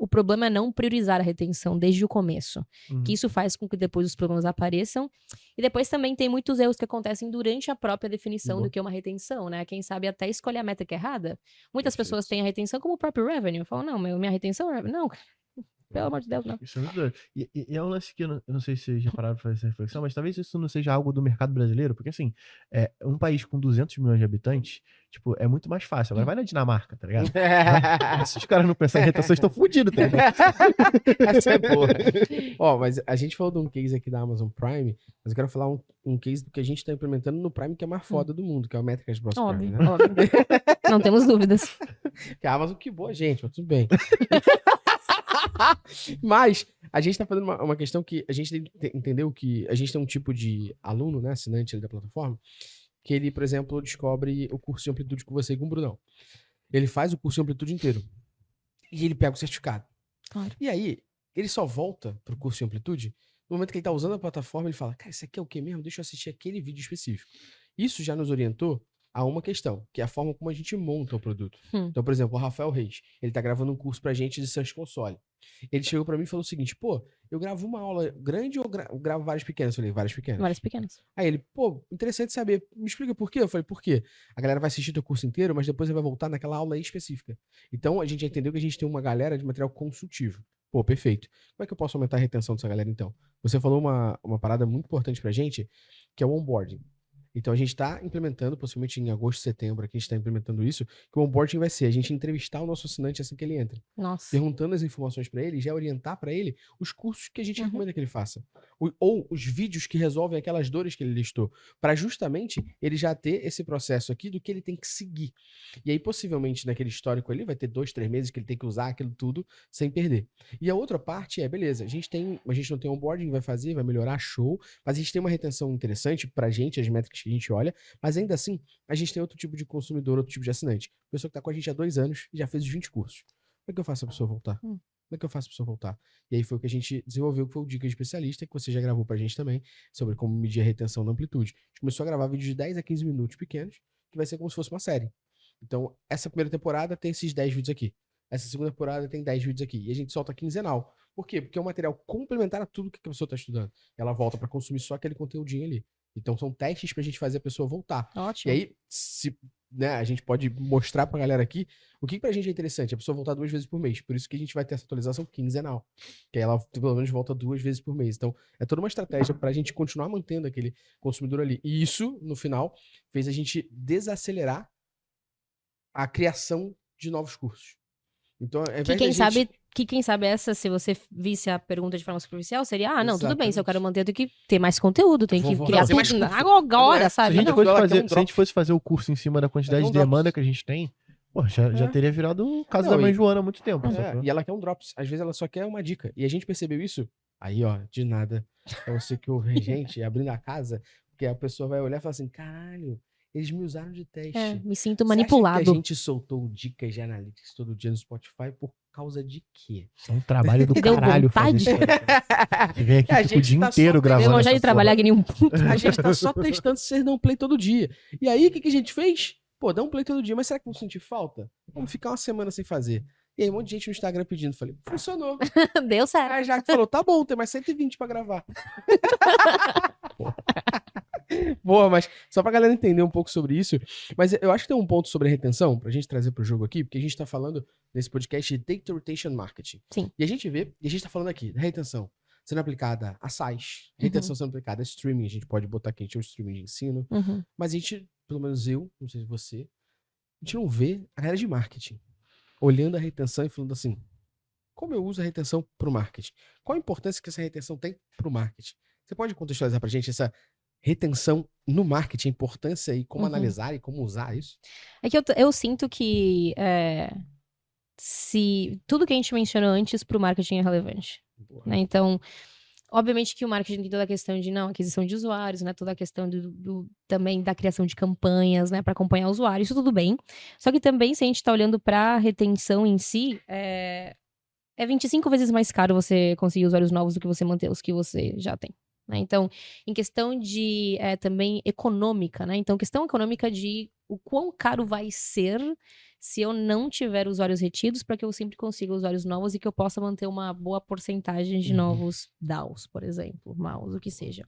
o problema é não priorizar a retenção desde o começo. Que isso faz com que depois os problemas apareçam. E depois também tem muitos erros que acontecem durante a própria definição do que é uma retenção, né? Quem sabe até escolher a métrica errada. Muitas pessoas têm a retenção como o próprio revenue. Falam, não, minha retenção é revenue. Não, pelo amor de Deus, não. Isso é muito doido. E é um lance que eu não sei se vocês já pararam pra fazer essa reflexão, mas talvez isso não seja algo do mercado brasileiro, porque assim, um país com 200 milhões de habitantes, tipo, é muito mais fácil. Agora vai na Dinamarca, tá ligado? Se os caras não pensarem em retenção, estão fodidos, tá ligado? Essa é boa. Mas a gente falou de um case aqui da Amazon Prime, mas eu quero falar um case do que a gente tá implementando no Prime, que é a mais foda do mundo, que é o Métricas Bros Prime, né? Óbvio. Não temos dúvidas. Que a Amazon, que boa, gente, mas tudo bem. Mas a gente tá fazendo uma questão que a gente entendeu que a gente tem um tipo de aluno, né, assinante ali da plataforma, que ele, por exemplo, descobre o curso de amplitude com você e com o Brunão. Ele faz o curso de amplitude inteiro. E ele pega o certificado. Claro. E aí, ele só volta pro curso de amplitude no momento que ele tá usando a plataforma, ele fala, cara, isso aqui é o quê mesmo? Deixa eu assistir aquele vídeo específico. Isso já nos orientou a uma questão, que é a forma como a gente monta o produto. Então, por exemplo, o Rafael Reis, ele tá gravando um curso pra gente de Search Console. Ele chegou pra mim e falou o seguinte, pô, eu gravo uma aula grande ou gravo várias pequenas? Eu falei, várias pequenas. Várias pequenas. Aí ele, pô, interessante saber, me explica por quê? Eu falei, por quê? A galera vai assistir teu curso inteiro, mas depois ele vai voltar naquela aula aí específica. Então, a gente já entendeu que a gente tem uma galera de material consultivo. Pô, perfeito. Como é que eu posso aumentar a retenção dessa galera, então? Você falou uma parada muito importante pra gente, que é o onboarding. Então, a gente está implementando, possivelmente em agosto, setembro, aqui a gente está implementando isso, que o onboarding vai ser a gente entrevistar o nosso assinante assim que ele entra. Nossa. Perguntando as informações para ele, já orientar para ele os cursos que a gente recomenda que ele faça. Ou os vídeos que resolvem aquelas dores que ele listou. Para justamente ele já ter esse processo aqui do que ele tem que seguir. E aí, possivelmente, naquele histórico ali, vai ter 2, 3 meses que ele tem que usar aquilo tudo sem perder. E a outra parte é, beleza, a gente não tem onboarding, vai fazer, vai melhorar, show, mas a gente tem uma retenção interessante pra gente, as métricas que a gente olha, mas ainda assim, a gente tem outro tipo de consumidor, outro tipo de assinante. Pessoa que tá com a gente há 2 anos e já fez os 20 cursos. Como é que eu faço a pessoa voltar? Como é que eu faço a pessoa voltar? E aí foi o que a gente desenvolveu, que foi o Dica de Especialista, que você já gravou pra gente também, sobre como medir a retenção na amplitude. A gente começou a gravar vídeos de 10 a 15 minutos pequenos, que vai ser como se fosse uma série. Então, essa primeira temporada tem esses 10 vídeos aqui. Essa segunda temporada tem 10 vídeos aqui. E a gente solta quinzenal. Por quê? Porque é um material complementar a tudo que a pessoa está estudando. Ela volta para consumir só aquele conteúdinho ali. Então são testes pra gente fazer a pessoa voltar. Ótimo. E aí, a gente pode mostrar pra galera aqui o que pra gente é interessante. A pessoa voltar 2 vezes por mês. Por isso que a gente vai ter essa atualização quinzenal. Que aí ela pelo menos volta 2 vezes por mês. Então é toda uma estratégia pra gente continuar mantendo aquele consumidor ali. E isso, no final, fez a gente desacelerar a criação de novos cursos. Então, ao invés quem sabe essa, se você visse a pergunta de forma superficial, seria, não, tudo bem, se eu Exatamente. quero manter, eu tenho que ter mais conteúdo, tenho que Vou criar fazer mais tudo curso. agora, Se Se sabe? a, gente Não. fosse ela quer fazer, um se a gente fosse fazer o curso em cima da quantidade Ela de quer um demanda drops. que a gente tem, pô, já teria virado o caso Não, da mãe e- Joana há muito tempo. É, sacou? e ela quer um drops. Às vezes ela só quer uma dica. E a gente percebeu isso. Aí, ó, de nada. Pra você que ouve gente abrindo a casa, porque a pessoa vai olhar e falar assim: caralho, eles me usaram de teste. Me sinto Você acha que manipulado. a gente soltou dicas de analytics todo dia no Spotify por causa de quê? É um trabalho do Deu caralho fazer vontade? isso aí. Você vem aqui, A fica o gente dia tá inteiro só gravando. Deu vontade essa de trabalhar que nem um puto. A gente tá só testando se vocês dão play todo dia. E aí, o que a gente fez? Pô, dá um play todo dia, mas será que vão sentir falta? Vamos ficar uma semana sem fazer. E aí, um monte de gente no Instagram pedindo. Falei, funcionou. Deu certo. Aí a Jaque falou, tá bom, tem mais 120 pra gravar. Boa, mas só pra galera entender um pouco sobre isso. Mas eu acho que tem um ponto sobre a retenção, pra gente trazer pro jogo aqui, porque a gente tá falando nesse podcast de Data Retention Marketing. Sim. E a gente tá falando aqui da retenção sendo aplicada a SaaS, retenção sendo aplicada a streaming. A gente pode botar aqui, a gente tem um streaming de ensino. Uhum. Mas a gente, pelo menos eu, não sei se você, a gente não vê a galera de marketing olhando a retenção e falando assim, como eu uso a retenção pro marketing? Qual a importância que essa retenção tem pro marketing? Você pode contextualizar pra gente essa retenção no marketing, a importância e como analisar e como usar isso? É que eu sinto que se tudo que a gente mencionou antes pro marketing é relevante. Né? Então, obviamente que o marketing tem toda a questão de aquisição de usuários, né? Toda a questão também da criação de campanhas, né? Para acompanhar o usuário, isso tudo bem. Só que também, se a gente está olhando para a retenção em si, é 25 vezes mais caro você conseguir usuários novos do que você manter os que você já tem. Né? Então, em questão de também econômica, né? Então, questão econômica de o quão caro vai ser se eu não tiver usuários retidos para que eu sempre consiga usuários novos e que eu possa manter uma boa porcentagem de novos DAOs, por exemplo, MAUs, o que seja.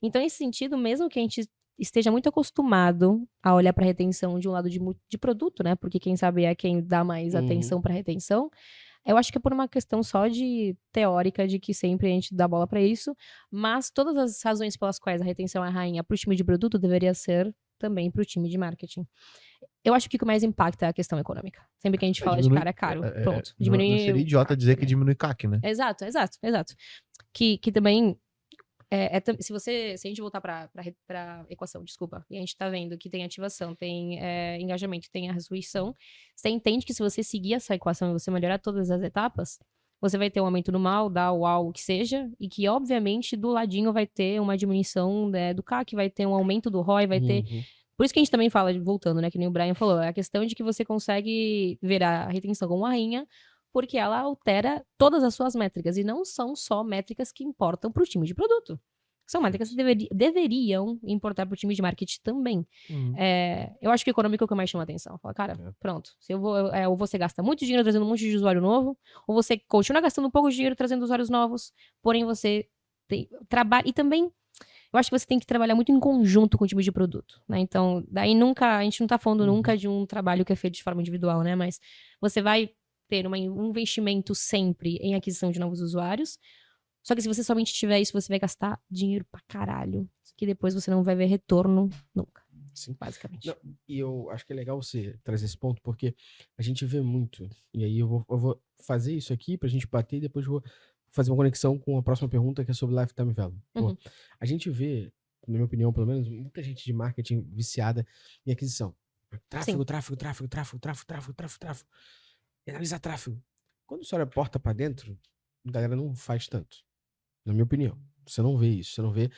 Então, nesse sentido, mesmo que a gente esteja muito acostumado a olhar para retenção de um lado de produto, né? Porque quem sabe é quem dá mais atenção para retenção. Eu acho que é por uma questão só de teórica, de que sempre a gente dá bola para isso, mas todas as razões pelas quais a retenção é rainha para o time de produto deveria ser também para o time de marketing. Eu acho que o que mais impacta é a questão econômica. Sempre que a gente fala de cara, é caro. Pronto. Não seria idiota dizer que diminui CAC, né? Exato. Que também... se a gente voltar para equação, desculpa, e a gente tá vendo que tem ativação, tem engajamento, tem a resolução, você entende que se você seguir essa equação e você melhorar todas as etapas, você vai ter um aumento no MAU, DAO, UAU, o que seja, e que, obviamente, do ladinho vai ter uma diminuição do CAC, vai ter um aumento do ROI, vai ter... Por isso que a gente também fala, voltando, né, que nem o Brian falou, é a questão de que você consegue ver a retenção como uma rainha, porque ela altera todas as suas métricas, e não são só métricas que importam para o time de produto. São métricas que deveriam importar pro time de marketing também. Eu acho que o econômico é o que mais chama atenção. Fala, cara, pronto. Se ou você gasta muito dinheiro trazendo um monte de usuário novo, ou você continua gastando um pouco de dinheiro trazendo usuários novos, porém você trabalha. E também, eu acho que você tem que trabalhar muito em conjunto com o time de produto, né? Então, daí a gente não tá falando nunca de um trabalho que é feito de forma individual, né? Mas você vai ter um investimento sempre em aquisição de novos usuários. Só que se você somente tiver isso, você vai gastar dinheiro pra caralho. Que depois você não vai ver retorno nunca. Sim. Basicamente. Não, e eu acho que é legal você trazer esse ponto, porque a gente vê muito. E aí eu vou fazer isso aqui pra gente bater e depois eu vou fazer uma conexão com a próxima pergunta, que é sobre Lifetime Value. Pô, a gente vê, na minha opinião, pelo menos, muita gente de marketing viciada em aquisição. Tráfego. E analisar tráfego. Quando você olha a porta pra dentro, a galera não faz tanto. Na minha opinião. Você não vê isso. Você não vê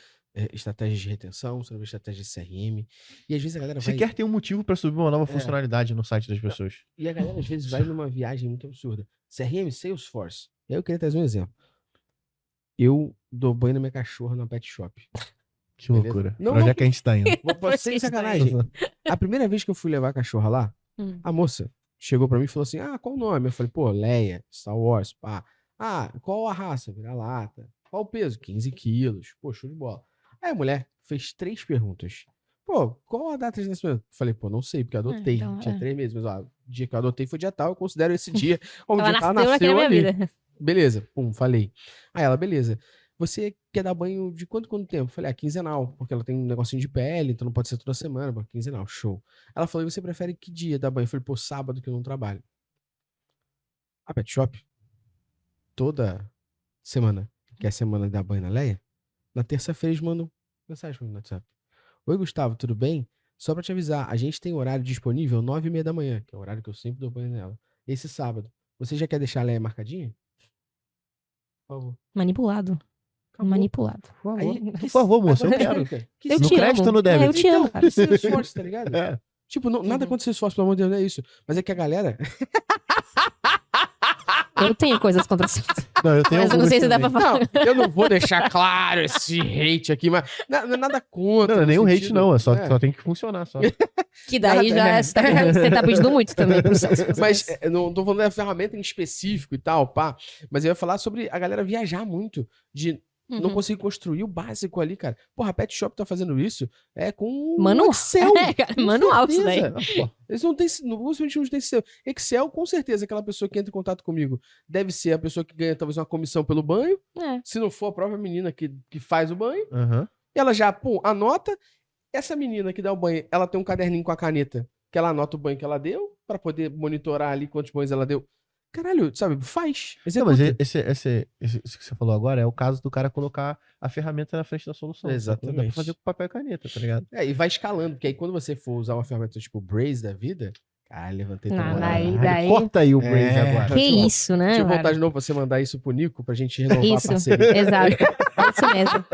estratégias de retenção, você não vê estratégia de CRM. E às vezes a galera vai... Sequer tem um motivo pra subir uma nova funcionalidade no site das pessoas. E a galera às vezes vai numa viagem muito absurda. CRM, Salesforce. E aí eu queria trazer um exemplo. Eu dou banho na minha cachorra na pet shop. Que loucura. Não, Pra onde é que a gente tá indo? Sem sacanagem. A primeira vez que eu fui levar a cachorra lá, a moça chegou pra mim e falou assim, qual o nome? Eu falei, pô, Leia, Star Wars, pá. Qual a raça? Vira-lata. Qual o peso? 15 quilos. Pô, show de bola. Aí a mulher fez 3 perguntas. Pô, qual a data de nascimento? Falei, pô, não sei, porque eu adotei. Então, Tinha 3 meses. Mas, o dia que eu adotei foi dia tal, eu considero esse dia como ela dia que ela nasceu nasceu na ali. minha vida. Beleza, falei. Aí ela, beleza. Você quer dar banho de quanto tempo? Falei, quinzenal, porque ela tem um negocinho de pele, então não pode ser toda semana, mas quinzenal, show. Ela falou, e você prefere que dia dar banho? Eu falei, pô, sábado que eu não trabalho. A pet shop, toda semana, que é a semana da banho na Leia, na terça-feira eles mandam mensagem pra mim no WhatsApp. Oi, Gustavo, tudo bem? Só pra te avisar, a gente tem horário disponível 9h30 da manhã, que é o horário que eu sempre dou banho nela. Esse sábado. Você já quer deixar a Leia marcadinha? Por favor. Manipulado. Acabou. Manipulado. Por favor, Aí, por favor, moço, eu quero. Eu No te crédito amo. ou no débito? Eu te amo, cara. Então, Salesforce, tá ligado? É. Tipo, nada contra Salesforce, pelo amor de Deus, não é isso. Mas é que a galera... Eu tenho coisas contra você. Não, eu tenho Mas eu não sei se dá também. pra falar. Não, eu não vou deixar claro esse hate aqui, mas não é nada contra. Não, não é nem no um hate, sentido- não. É só tem que funcionar. Só. Que daí já você tá pedindo muito também pro Celso. Mas não tô falando da ferramenta em específico e tal, pá. Mas eu ia falar sobre a galera viajar muito, de não conseguir construir o básico ali, cara. Porra, a Pet Shop tá fazendo isso com Manual. Excel. Cara, com manual isso certeza. daí. Eles não têm, possivelmente não tem Excel. Excel, com certeza, aquela pessoa que entra em contato comigo deve ser a pessoa que ganha talvez uma comissão pelo banho. É. Se não for a própria menina que faz o banho. Aham. Ela já, anota. Essa menina que dá o banho, ela tem um caderninho com a caneta que ela anota o banho que ela deu pra poder monitorar ali quantos banhos ela deu. Caralho, sabe? Faz. Não, mas Executa. esse que você falou agora é o caso do cara colocar a ferramenta na frente da solução. Exatamente. Dá pra fazer com papel e caneta, tá ligado? E vai escalando, porque aí quando você for usar uma ferramenta tipo Braze da vida, caralho, levantei Não, tua daí- moral. daí- Corta aí o Braze agora. Que isso, né? Deixa eu voltar cara? de novo pra você mandar isso pro Nico, pra gente renovar Isso, a parceria. exato. É isso mesmo.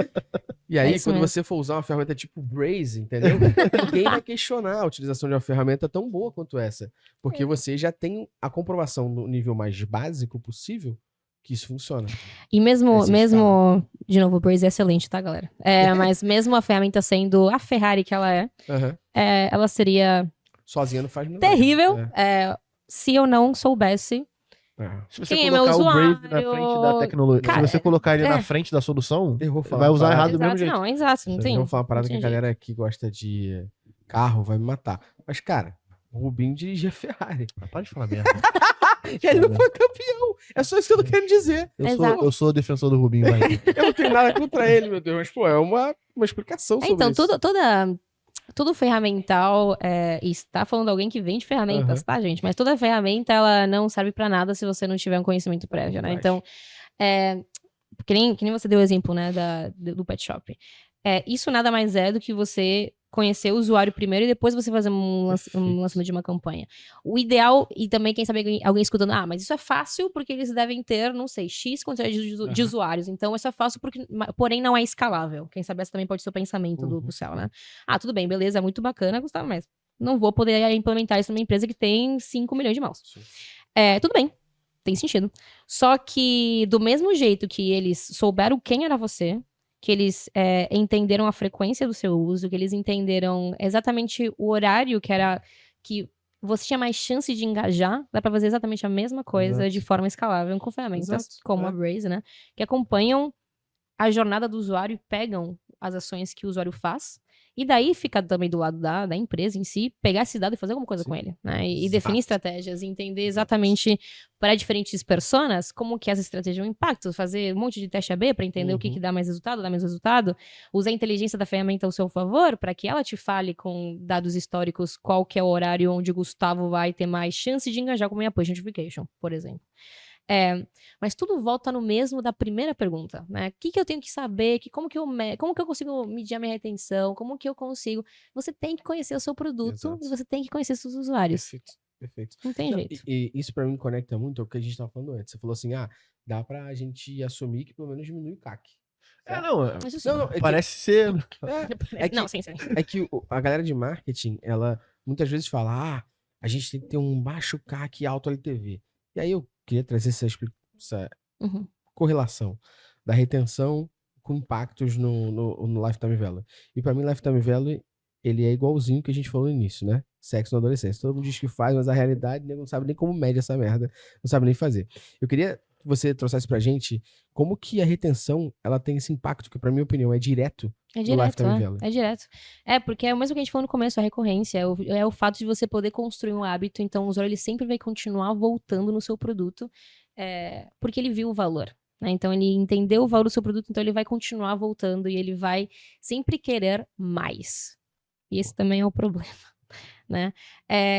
E aí, É isso quando mesmo. você for usar uma ferramenta tipo Braze, entendeu? Ninguém vai questionar a utilização de uma ferramenta tão boa quanto essa. Porque você já tem a comprovação no nível mais básico possível que isso funciona. E mesmo, Existe, de novo, o Braze é excelente, tá, galera? Mas mesmo a ferramenta sendo a Ferrari que ela Aham. ela seria Sozinha não faz milagre. terrível É. se eu não soubesse. Se você Quem é meu colocar o Braze na usuário? frente da tecnologia, Cara, se você colocar ele é. na frente da solução, Eu vou falar vai uma usar parada. errado do mesmo Exato, jeito. não, exato, não tem. Eu vou falar uma parada que não a tem galera que gosta de carro vai me matar. Mas, cara, o Rubinho dirigia Ferrari. Ah, para de falar merda. E ele não foi campeão. É só isso que eu tô querendo dizer. Exato. Eu sou o defensor do Rubinho, vai. Eu não tenho nada contra ele, meu Deus. Mas, pô, é uma explicação sobre Então, isso. tudo ferramental, e está falando alguém que vende ferramentas, Aham. tá, gente? Mas toda ferramenta, ela não serve pra nada se você não tiver um conhecimento prévio, né? Verdade. Então, que nem você deu o exemplo, né, do Pet Shop. Isso nada mais é do que você conhecer o usuário primeiro e depois você fazer um Perfeito. lançamento de uma campanha. O ideal, e também quem sabe alguém escutando, mas isso é fácil porque eles devem ter, não sei, X quantidade de usuários, então isso é fácil porém não é escalável. Quem sabe essa também pode ser o pensamento do céu, né? Tudo bem, beleza, é muito bacana, Gustavo, mas não vou poder implementar isso numa empresa que tem 5 milhões de mouse. Sim. Tudo bem, tem sentido. Só que do mesmo jeito que eles souberam quem era você, que eles entenderam a frequência do seu uso, que eles entenderam exatamente o horário que você tinha mais chance de engajar, dá para fazer exatamente a mesma coisa Exato. de forma escalável com ferramentas Exato, como a Braze, né? Que acompanham a jornada do usuário e pegam as ações que o usuário faz. E daí fica também do lado da empresa em si, pegar esse dado e fazer alguma coisa Sim. com ele, né? E Exato. definir estratégias, e entender exatamente para diferentes personas como que as estratégias têm um impacto, fazer um monte de teste AB para entender o que dá mais resultado, dá menos resultado, usar a inteligência da ferramenta ao seu favor para que ela te fale com dados históricos qual que é o horário onde o Gustavo vai ter mais chance de engajar com a minha push notification, por exemplo. Mas tudo volta no mesmo da primeira pergunta, né? O que eu tenho que saber? Como que eu consigo medir a minha retenção? Como que eu consigo... Você tem que conhecer o seu produto Exato. e você tem que conhecer seus usuários. Perfeito. Não tem jeito. E isso pra mim conecta muito ao que a gente tava falando antes. Você falou assim, dá pra gente assumir que pelo menos diminui o CAC. Isso sim. Não, Parece ser. Não, sim. É que a galera de marketing, ela muitas vezes fala, a gente tem que ter um baixo CAC e alto LTV. E aí eu queria trazer essa correlação da retenção com impactos no Lifetime Value. E pra mim, Lifetime Value, ele é igualzinho que a gente falou no início, né? Sexo na adolescência. Todo mundo diz que faz, mas a realidade não sabe nem como mede essa merda. Não sabe nem fazer. Eu queria que você trouxesse pra gente como que a retenção, ela tem esse impacto, que pra minha opinião é direto no Lifetime Value. É direto. Porque é o mesmo que a gente falou no começo, a recorrência. É o fato de você poder construir um hábito. Então, o usuário ele sempre vai continuar voltando no seu produto, porque ele viu o valor. Né? Então, ele entendeu o valor do seu produto, então ele vai continuar voltando e ele vai sempre querer mais. E esse também é o problema. Né?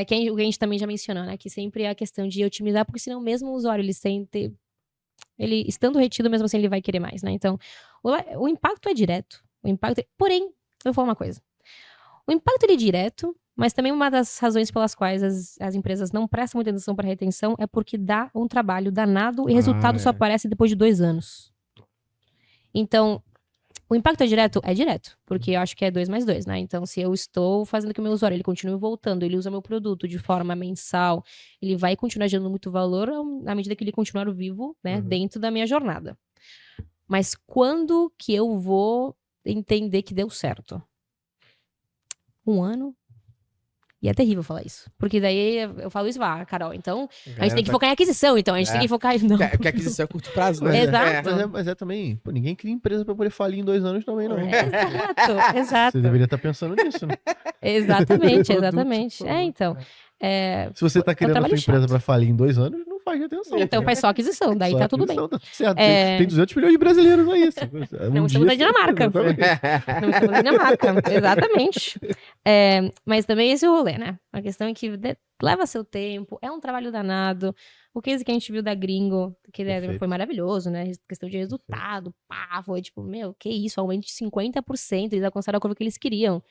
Que a gente também já mencionou, né? Que sempre é a questão de otimizar, porque senão mesmo o usuário, ele estando retido, mesmo assim ele vai querer mais, né? Então, o impacto é direto. Porém, eu vou falar uma coisa. O impacto ele é direto, mas também uma das razões pelas quais as empresas não prestam muita atenção para retenção é porque dá um trabalho danado e resultado só aparece depois de 2 anos. Então, o impacto é direto? É direto, porque eu acho que é 2 mais 2, né? Então, se eu estou fazendo que o meu usuário ele continue voltando, ele usa meu produto de forma mensal, ele vai continuar gerando muito valor à medida que ele continuar vivo, né? Dentro da minha jornada. Mas quando que eu vou entender que deu certo? 1 ano? E é terrível falar isso. Porque daí eu falo isso, Carol, então a gente tem que focar em aquisição, então a gente tem que focar em... Não. Porque a aquisição é curto prazo, né? Exato. Mas é também, ninguém cria empresa pra poder falir em 2 anos também, não. Exato. Você deveria estar pensando nisso, né? Exatamente. Então. Se você tá criando a sua empresa chato. pra falir em 2 anos, não faz retenção. Então faz só aquisição, daí Só tá tudo bem. aquisição, tá tudo certo. Tem 200 milhões de brasileiros, não é isso? Não estamos na Dinamarca. Não estamos na Dinamarca, exatamente. Mas também esse rolê, né? A questão é que leva seu tempo, é um trabalho danado. O case que a gente viu da Gringo, que foi maravilhoso, né? Questão de resultado, foi tipo, que isso, aumento de 50%, eles alcançaram a curva que eles queriam.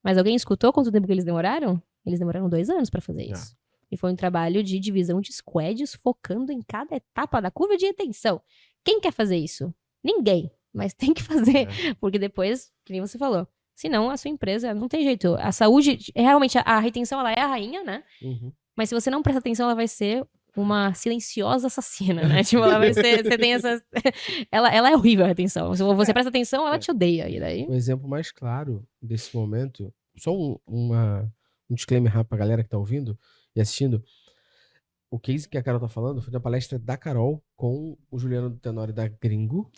Mas alguém escutou quanto tempo que eles demoraram? Eles demoraram 2 anos pra fazer isso. E foi um trabalho de divisão de squads, focando em cada etapa da curva de retenção. Quem quer fazer isso? Ninguém. Mas tem que fazer. Porque depois, que nem você falou, senão a sua empresa não tem jeito. A saúde, realmente, a retenção, ela é a rainha, né? Mas se você não presta atenção, ela vai ser uma silenciosa assassina, né? Tipo, ela vai ser... Você tem essas... ela é horrível, a retenção. Se você presta atenção, ela te odeia. E daí... O exemplo mais claro desse momento... Só um disclaimer rápido pra galera que tá ouvindo e assistindo. O case que a Carol tá falando foi da palestra da Carol com o Juliano do Tenório da Gringo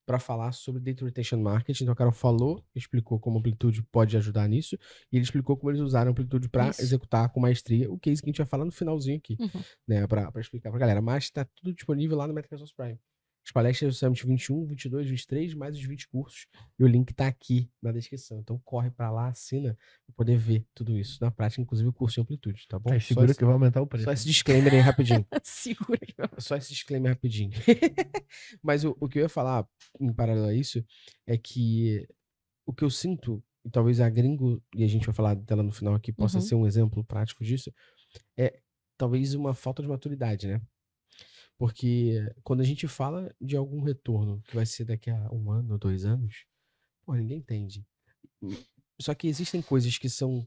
para falar sobre Data Retention Marketing. Então a Carol explicou como a Amplitude pode ajudar nisso e ele explicou como eles usaram a Amplitude para executar com maestria o case que a gente vai falar no finalzinho aqui, né, para explicar pra galera. Mas tá tudo disponível lá no Metaverse Prime. As palestras do Summit 21, 22, 23, mais os 20 cursos. E o link tá aqui na descrição. Então corre pra lá, assina, pra poder ver tudo isso. Na prática, inclusive o curso em Amplitude, tá bom? Segura que vai aumentar o preço. Só esse disclaimer aí rapidinho. Segura que vai... Só esse disclaimer rapidinho. Mas o que eu ia falar, em paralelo a isso, é que o que eu sinto, e talvez a Gringo, e a gente vai falar dela no final aqui, possa ser um exemplo prático disso, é talvez uma falta de maturidade, né? Porque quando a gente fala de algum retorno que vai ser daqui a 1 ano, 2 anos, ninguém entende. Só que existem coisas que são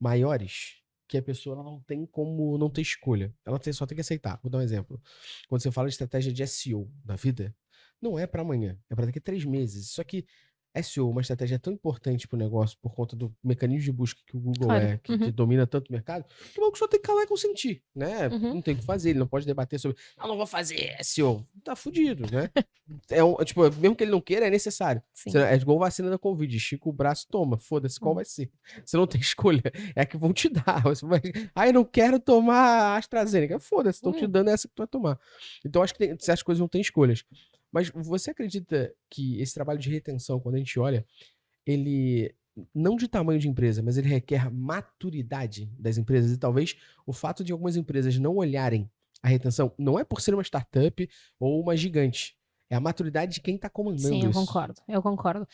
maiores que a pessoa não tem como não ter escolha. Ela só tem que aceitar. Vou dar um exemplo. Quando você fala de estratégia de SEO da vida, não é pra amanhã, é pra daqui a 3 meses. Só que SEO, uma estratégia tão importante pro negócio por conta do mecanismo de busca que o Google Claro. que domina tanto o mercado, que o banco só tem que calar e consentir, né? Não tem o que fazer, ele não pode debater sobre, não vou fazer SEO. Tá fudido, né? Tipo, mesmo que ele não queira, é necessário. Sim. É igual vacina da Covid, estica o braço, toma, foda-se qual vai ser. Você não tem escolha, é a que vão te dar. Você vai, eu não quero tomar AstraZeneca. Foda-se, estão te dando essa que tu vai tomar. Então, acho que certas coisas não têm escolhas. Mas você acredita que esse trabalho de retenção, quando a gente olha, ele, não de tamanho de empresa, mas ele requer maturidade das empresas? E talvez o fato de algumas empresas não olharem a retenção, não é por ser uma startup ou uma gigante, é a maturidade de quem está comandando Sim, isso. eu concordo.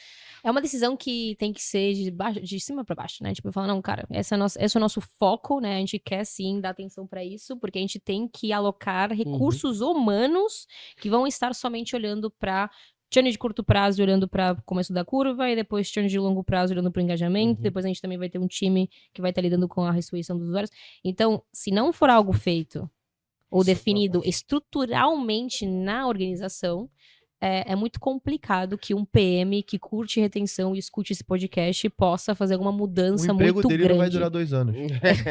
É uma decisão que tem que ser de cima para baixo, né? Tipo, eu falo, não, cara, esse é o nosso foco, né? A gente quer sim dar atenção para isso, porque a gente tem que alocar recursos humanos que vão estar somente olhando para churn de curto prazo, olhando para o começo da curva, e depois churn de longo prazo, olhando para o engajamento. Depois a gente também vai ter um time que vai estar lidando com a ressurreição dos usuários. Então, se não for algo feito ou definido estruturalmente na organização, é muito complicado que um PM que curte retenção e escute esse podcast possa fazer alguma mudança O emprego muito dele grande. não vai durar 2 anos.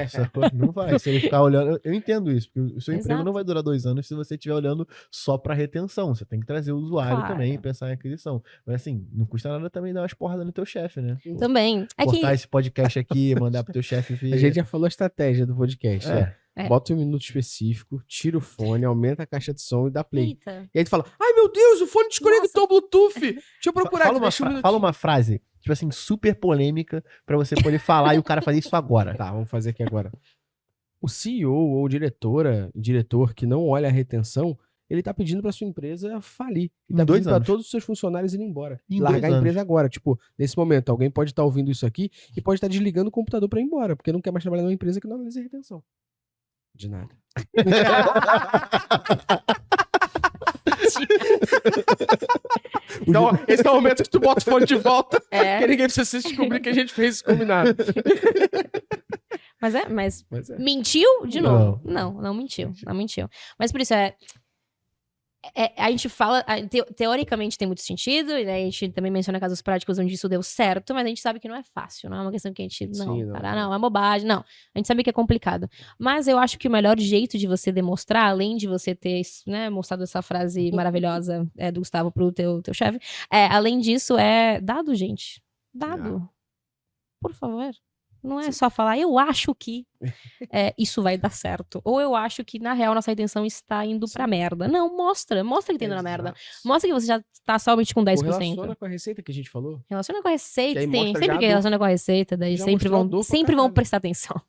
Sacou? Não vai. Se ele ficar olhando... Eu entendo isso, porque o seu emprego Exato. não vai durar 2 anos se você estiver olhando só pra retenção. Você tem que trazer o usuário Claro. também e pensar em aquisição. Mas assim, não custa nada também dar umas porradas no teu chefe, né? Pô, Também. É que... cortar esse podcast aqui, mandar pro teu chefe ver. A gente já falou a estratégia do podcast, né? É. Bota um minuto específico, tira o fone, aumenta a caixa de som e dá play. Eita. E aí tu fala, ai meu Deus, o fone desconectou o Bluetooth. Deixa eu procurar Fala aqui, deixa um minutinho. fala uma frase, tipo assim, super polêmica pra você poder falar e o cara fazer isso agora. Tá, vamos fazer aqui agora. O CEO ou diretor que não olha a retenção, ele tá pedindo pra sua empresa falir. Em Tá 2 pedindo pra anos. todos os seus funcionários irem embora. Em Largar 2 a anos. empresa agora. Tipo, nesse momento, alguém pode estar ouvindo isso aqui e pode estar desligando o computador pra ir embora, porque não quer mais trabalhar numa empresa que não analisa a retenção. De nada. Então, esse é o momento que tu bota o fone de volta, É. que ninguém precisa descobrir que a gente fez isso combinado. Mas Mas é. mentiu de novo? Não. Não mentiu. Não mentiu. Mas por isso a gente fala, teoricamente tem muito sentido, e daí a gente também menciona casos práticos onde isso deu certo, mas a gente sabe que não é fácil, não é uma questão que a gente, não, é bobagem, não. A gente sabe que é complicado. Mas eu acho que o melhor jeito de você demonstrar, além de você ter, né, mostrado essa frase maravilhosa do Gustavo pro teu chefe, além disso, é dado, gente. Dado. Por favor. Não é só falar, eu acho que isso vai dar certo. Ou eu acho que, na real, nossa retenção está indo pra merda. Não, mostra que tá indo na merda. Mostra que você já tá somente com 10%. Relaciona com a receita que a gente falou. Relaciona com a receita, Que aí sim. mostra Sempre já que relaciona com a receita, daí já sempre mostrou a dor pra vão caralho. prestar atenção.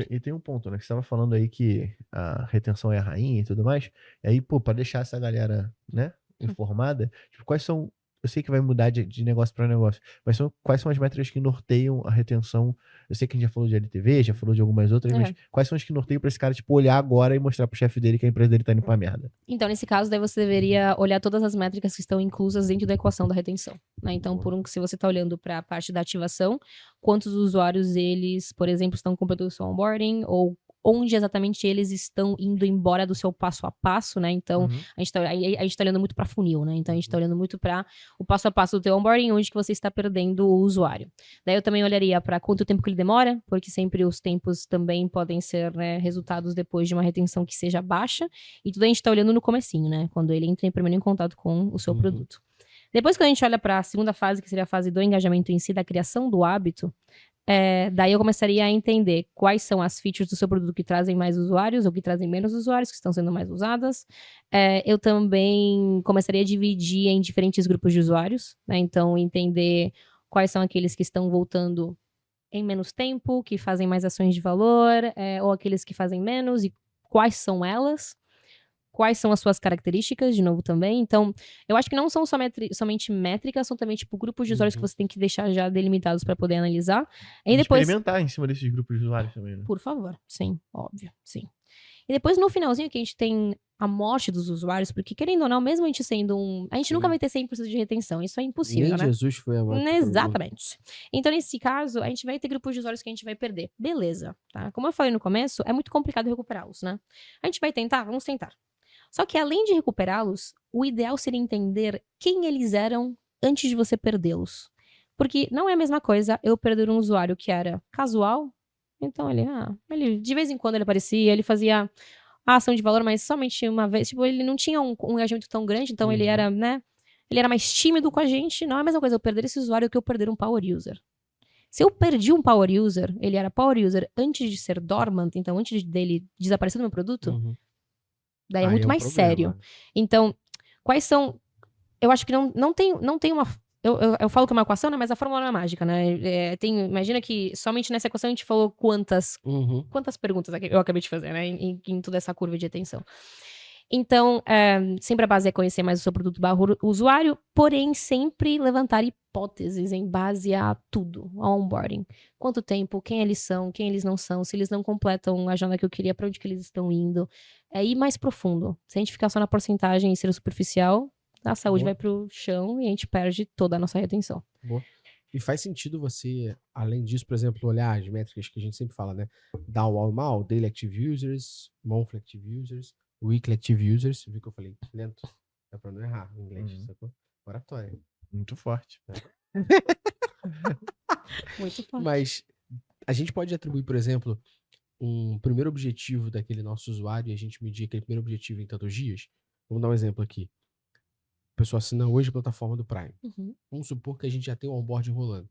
E tem um ponto, né? Que você tava falando aí que a retenção é a rainha e tudo mais. E aí, pô, pra deixar essa galera, né, informada, tipo, quais são... Eu sei que vai mudar de negócio para negócio, mas quais são as métricas que norteiam a retenção? Eu sei que a gente já falou de LTV, já falou de algumas outras, mas quais são as que norteiam pra esse cara, tipo, olhar agora e mostrar pro chefe dele que a empresa dele tá indo pra merda? Então, nesse caso, daí você deveria olhar todas as métricas que estão inclusas dentro da equação da retenção, né? Então, se você tá olhando para a parte da ativação, quantos usuários eles, por exemplo, estão completando o seu onboarding, ou onde exatamente eles estão indo embora do seu passo a passo, né? Então, a gente tá olhando muito para funil, né? Então, a gente tá olhando muito para o passo a passo do teu onboarding, onde que você está perdendo o usuário. Daí eu também olharia para quanto tempo que ele demora, porque sempre os tempos também podem ser, né, resultados depois de uma retenção que seja baixa, e tudo a gente tá olhando no comecinho, né? Quando ele entra primeiro em contato com o seu produto. Depois, quando a gente olha para a segunda fase, que seria a fase do engajamento em si, da criação do hábito, daí eu começaria a entender quais são as features do seu produto que trazem mais usuários ou que trazem menos usuários, que estão sendo mais usadas. Eu também começaria a dividir em diferentes grupos de usuários, né? Então, entender quais são aqueles que estão voltando em menos tempo, que fazem mais ações de valor, ou aqueles que fazem menos, e quais são elas. Quais são as suas características, de novo, também. Então, eu acho que não são somente métricas, são também, tipo, grupos de usuários que você tem que deixar já delimitados para poder analisar. E depois... experimentar em cima desses grupos de usuários também, né? Por favor. Sim, óbvio, sim. E depois, no finalzinho, que a gente tem a morte dos usuários, porque, querendo ou não, mesmo a gente sendo a gente nunca vai ter 100% de retenção, isso é impossível, Nem né? Jesus foi a morte. Exatamente. Então, nesse caso, a gente vai ter grupos de usuários que a gente vai perder. Beleza, tá? Como eu falei no começo, é muito complicado recuperá-los, né? A gente vai tentar? Vamos tentar. Só que além de recuperá-los, o ideal seria entender quem eles eram antes de você perdê-los. Porque não é a mesma coisa eu perder um usuário que era casual, então ele de vez em quando ele aparecia, ele fazia a ação de valor, mas somente uma vez. Tipo, ele não tinha um engajamento tão grande, então ele era, né? Ele era mais tímido com a gente. Não é a mesma coisa eu perder esse usuário que eu perder um power user. Se eu perdi um power user, ele era power user antes de ser dormant, então antes dele desaparecer do meu produto, daí é muito mais sério. Então, quais são... Eu acho que não tem uma... Eu falo que é uma equação, né? Mas a fórmula não é mágica, né? Imagina que somente nessa equação a gente falou quantas perguntas eu acabei de fazer, né? Em toda essa curva de atenção. Então, sempre a base é conhecer mais o seu produto / usuário, porém sempre levantar hipóteses em base a tudo, ao onboarding. Quanto tempo, quem eles são, quem eles não são, se eles não completam a jornada que eu queria, para onde que eles estão indo. É ir mais profundo. Se a gente ficar só na porcentagem e ser superficial, a saúde vai pro chão e a gente perde toda a nossa retenção. Boa. E faz sentido você, além disso, por exemplo, olhar as métricas que a gente sempre fala, né? Down mal, Daily Active Users, Monthly Active Users, Weekly Active Users. Viu que eu falei lento? É pra não errar em inglês, sacou? Oratória. Muito forte. Muito forte. Mas a gente pode atribuir, por exemplo, um primeiro objetivo daquele nosso usuário e a gente medir aquele primeiro objetivo em tantos dias. Vamos dar um exemplo aqui. A pessoa assina hoje a plataforma do Prime. Vamos supor que a gente já tem o onboarding rolando.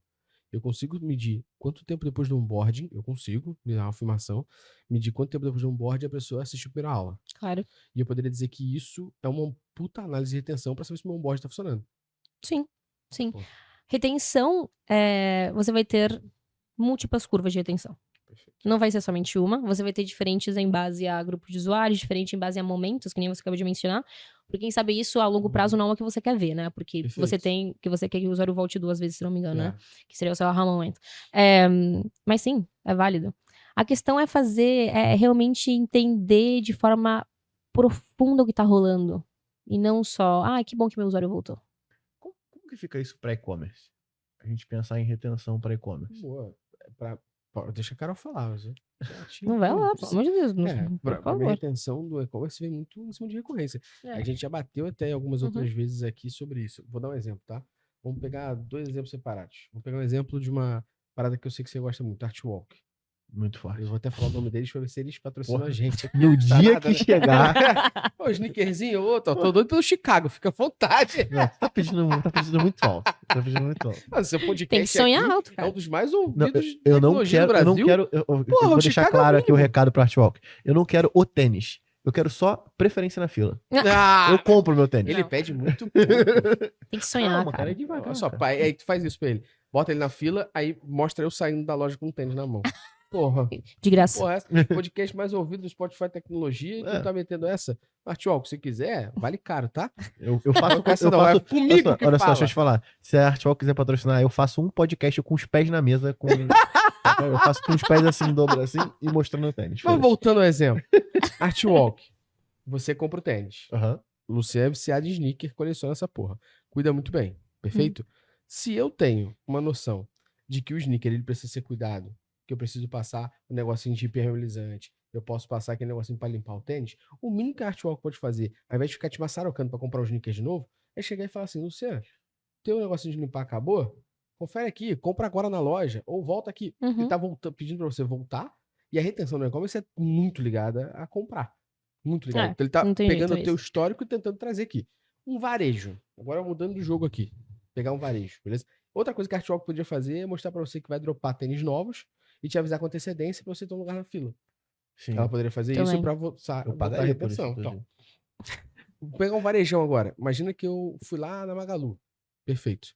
Eu consigo medir quanto tempo depois do onboarding, eu consigo me dar uma afirmação, medir quanto tempo depois do onboarding a pessoa assistiu a primeira aula. Claro. E eu poderia dizer que isso é uma puta análise de retenção para saber se o meu onboarding tá funcionando. Sim, sim. Pô. Retenção, você vai ter múltiplas curvas de retenção. Perfeito. Não vai ser somente uma, você vai ter diferentes em base a grupo de usuários, diferente em base a momentos, que nem você acabou de mencionar. Porque quem sabe isso a longo prazo não é o que você quer ver, né? Porque você quer que o usuário volte 2 vezes, se não me engano, né? Que seria o seu aha momento. Mas sim, é válido. A questão é realmente entender de forma profunda o que tá rolando. E não só, que bom que meu usuário voltou. Como que fica isso para e-commerce? A gente pensar em retenção para e-commerce. Boa. Deixa a Carol falar. Não vai lá, pelo amor de Deus. Pra minha retenção do e-commerce vem muito em cima de recorrência. A gente já bateu até algumas outras vezes aqui sobre isso. Vou dar um exemplo, tá? Vamos pegar 2 exemplos separados. Vamos pegar um exemplo de uma parada que eu sei que você gosta muito, Artwalk. Muito forte. Eu vou até falar o nome deles pra ver se eles patrocinam a gente. No dia que chegar... Ô, sneakerzinho, tô doido pelo Chicago, fica à vontade. Não, tá pedindo muito alto. Tá pedindo muito alto. Mas seu podcast Tem que sonhar alto, é cara. um dos mais ouvidos de Eu não tecnologia quero, no Brasil. eu vou deixar claro aqui o recado pro Artwalk. Eu não quero o tênis. Eu quero só preferência na fila. Ah, Eu compro meu tênis. ele pede muito pouco. Tem que sonhar, Calma, cara. é devagar. Olha só, pai, aí tu faz isso pra ele. Bota ele na fila, aí mostra eu saindo da loja com um tênis na mão. Porra. De graça. Porra, podcast mais ouvido do Spotify Tecnologia e tu tá metendo essa? Artwalk, se quiser, vale caro, tá? Eu faço é comigo que olha só, fala. deixa eu te falar. Se a Artwalk quiser patrocinar, eu faço um podcast com os pés na mesa. Eu faço com os pés assim, dobro assim e mostrando o tênis. Mas voltando ao exemplo. Artwalk, você compra o tênis. Aham. Luciano é viciado em sneaker, coleciona essa porra. Cuida muito bem, perfeito? Se eu tenho uma noção de que o sneaker ele precisa ser cuidado, que eu preciso passar um negocinho de impermeabilizante, eu posso passar aquele negocinho pra limpar o tênis, o mínimo que a Artwalk pode fazer, ao invés de ficar te maçarocando pra comprar o sneaker de novo, é chegar e falar assim, Luciano, teu negocinho de limpar acabou? Confere aqui, compra agora na loja, ou volta aqui. Ele tá pedindo pra você voltar, e a retenção do e-commerce é muito ligada a comprar. Muito ligado. Então ele tá pegando o teu histórico e tentando trazer aqui. Um varejo. Agora mudando de jogo aqui. Pegar um varejo, beleza? Outra coisa que a Artwalk podia fazer é mostrar pra você que vai dropar tênis novos e te avisar com antecedência pra você ter um lugar na fila. Sim. Ela poderia fazer isso pra voltar a retenção. Então, vou pegar um varejão agora. Imagina que eu fui lá na Magalu. Perfeito.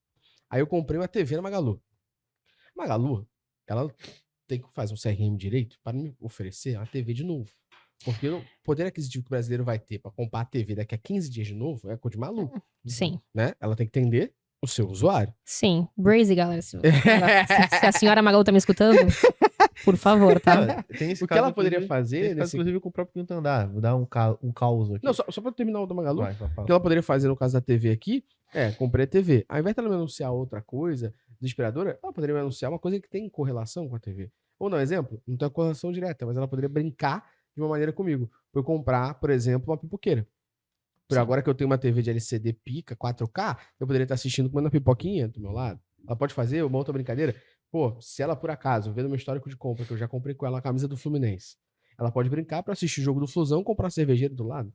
Aí eu comprei uma TV na Magalu. Magalu, ela tem que fazer um CRM direito para me oferecer uma TV de novo. Porque o poder aquisitivo que o brasileiro vai ter para comprar a TV daqui a 15 dias de novo é coisa de maluco. Sim. Né? Ela tem que entender o seu usuário. Sim. Brazy, galera. Se a senhora Magalu tá me escutando, por favor, tá? Tem esse O que caso, ela poderia fazer... inclusive com o próprio quinto andar. Vou dar um caos aqui. Não, só pra terminar o da Magalu. Vai, O que ela poderia fazer no caso da TV aqui comprei a TV. Ao invés de ela me anunciar outra coisa desesperadora, ela poderia me anunciar uma coisa que tem correlação com a TV. Ou não, exemplo, não tem uma correlação direta, mas ela poderia brincar de uma maneira comigo. Pra eu comprar, por exemplo, uma pipoqueira. Por Sim. agora que eu tenho uma TV de LCD pica, 4K, eu poderia estar assistindo comendo uma pipoquinha do meu lado. Ela pode fazer uma outra brincadeira? Pô, se ela por acaso, vendo meu histórico de compra, que eu já comprei com ela a camisa do Fluminense, ela pode brincar pra assistir o jogo do Flusão e comprar cervejeira do lado.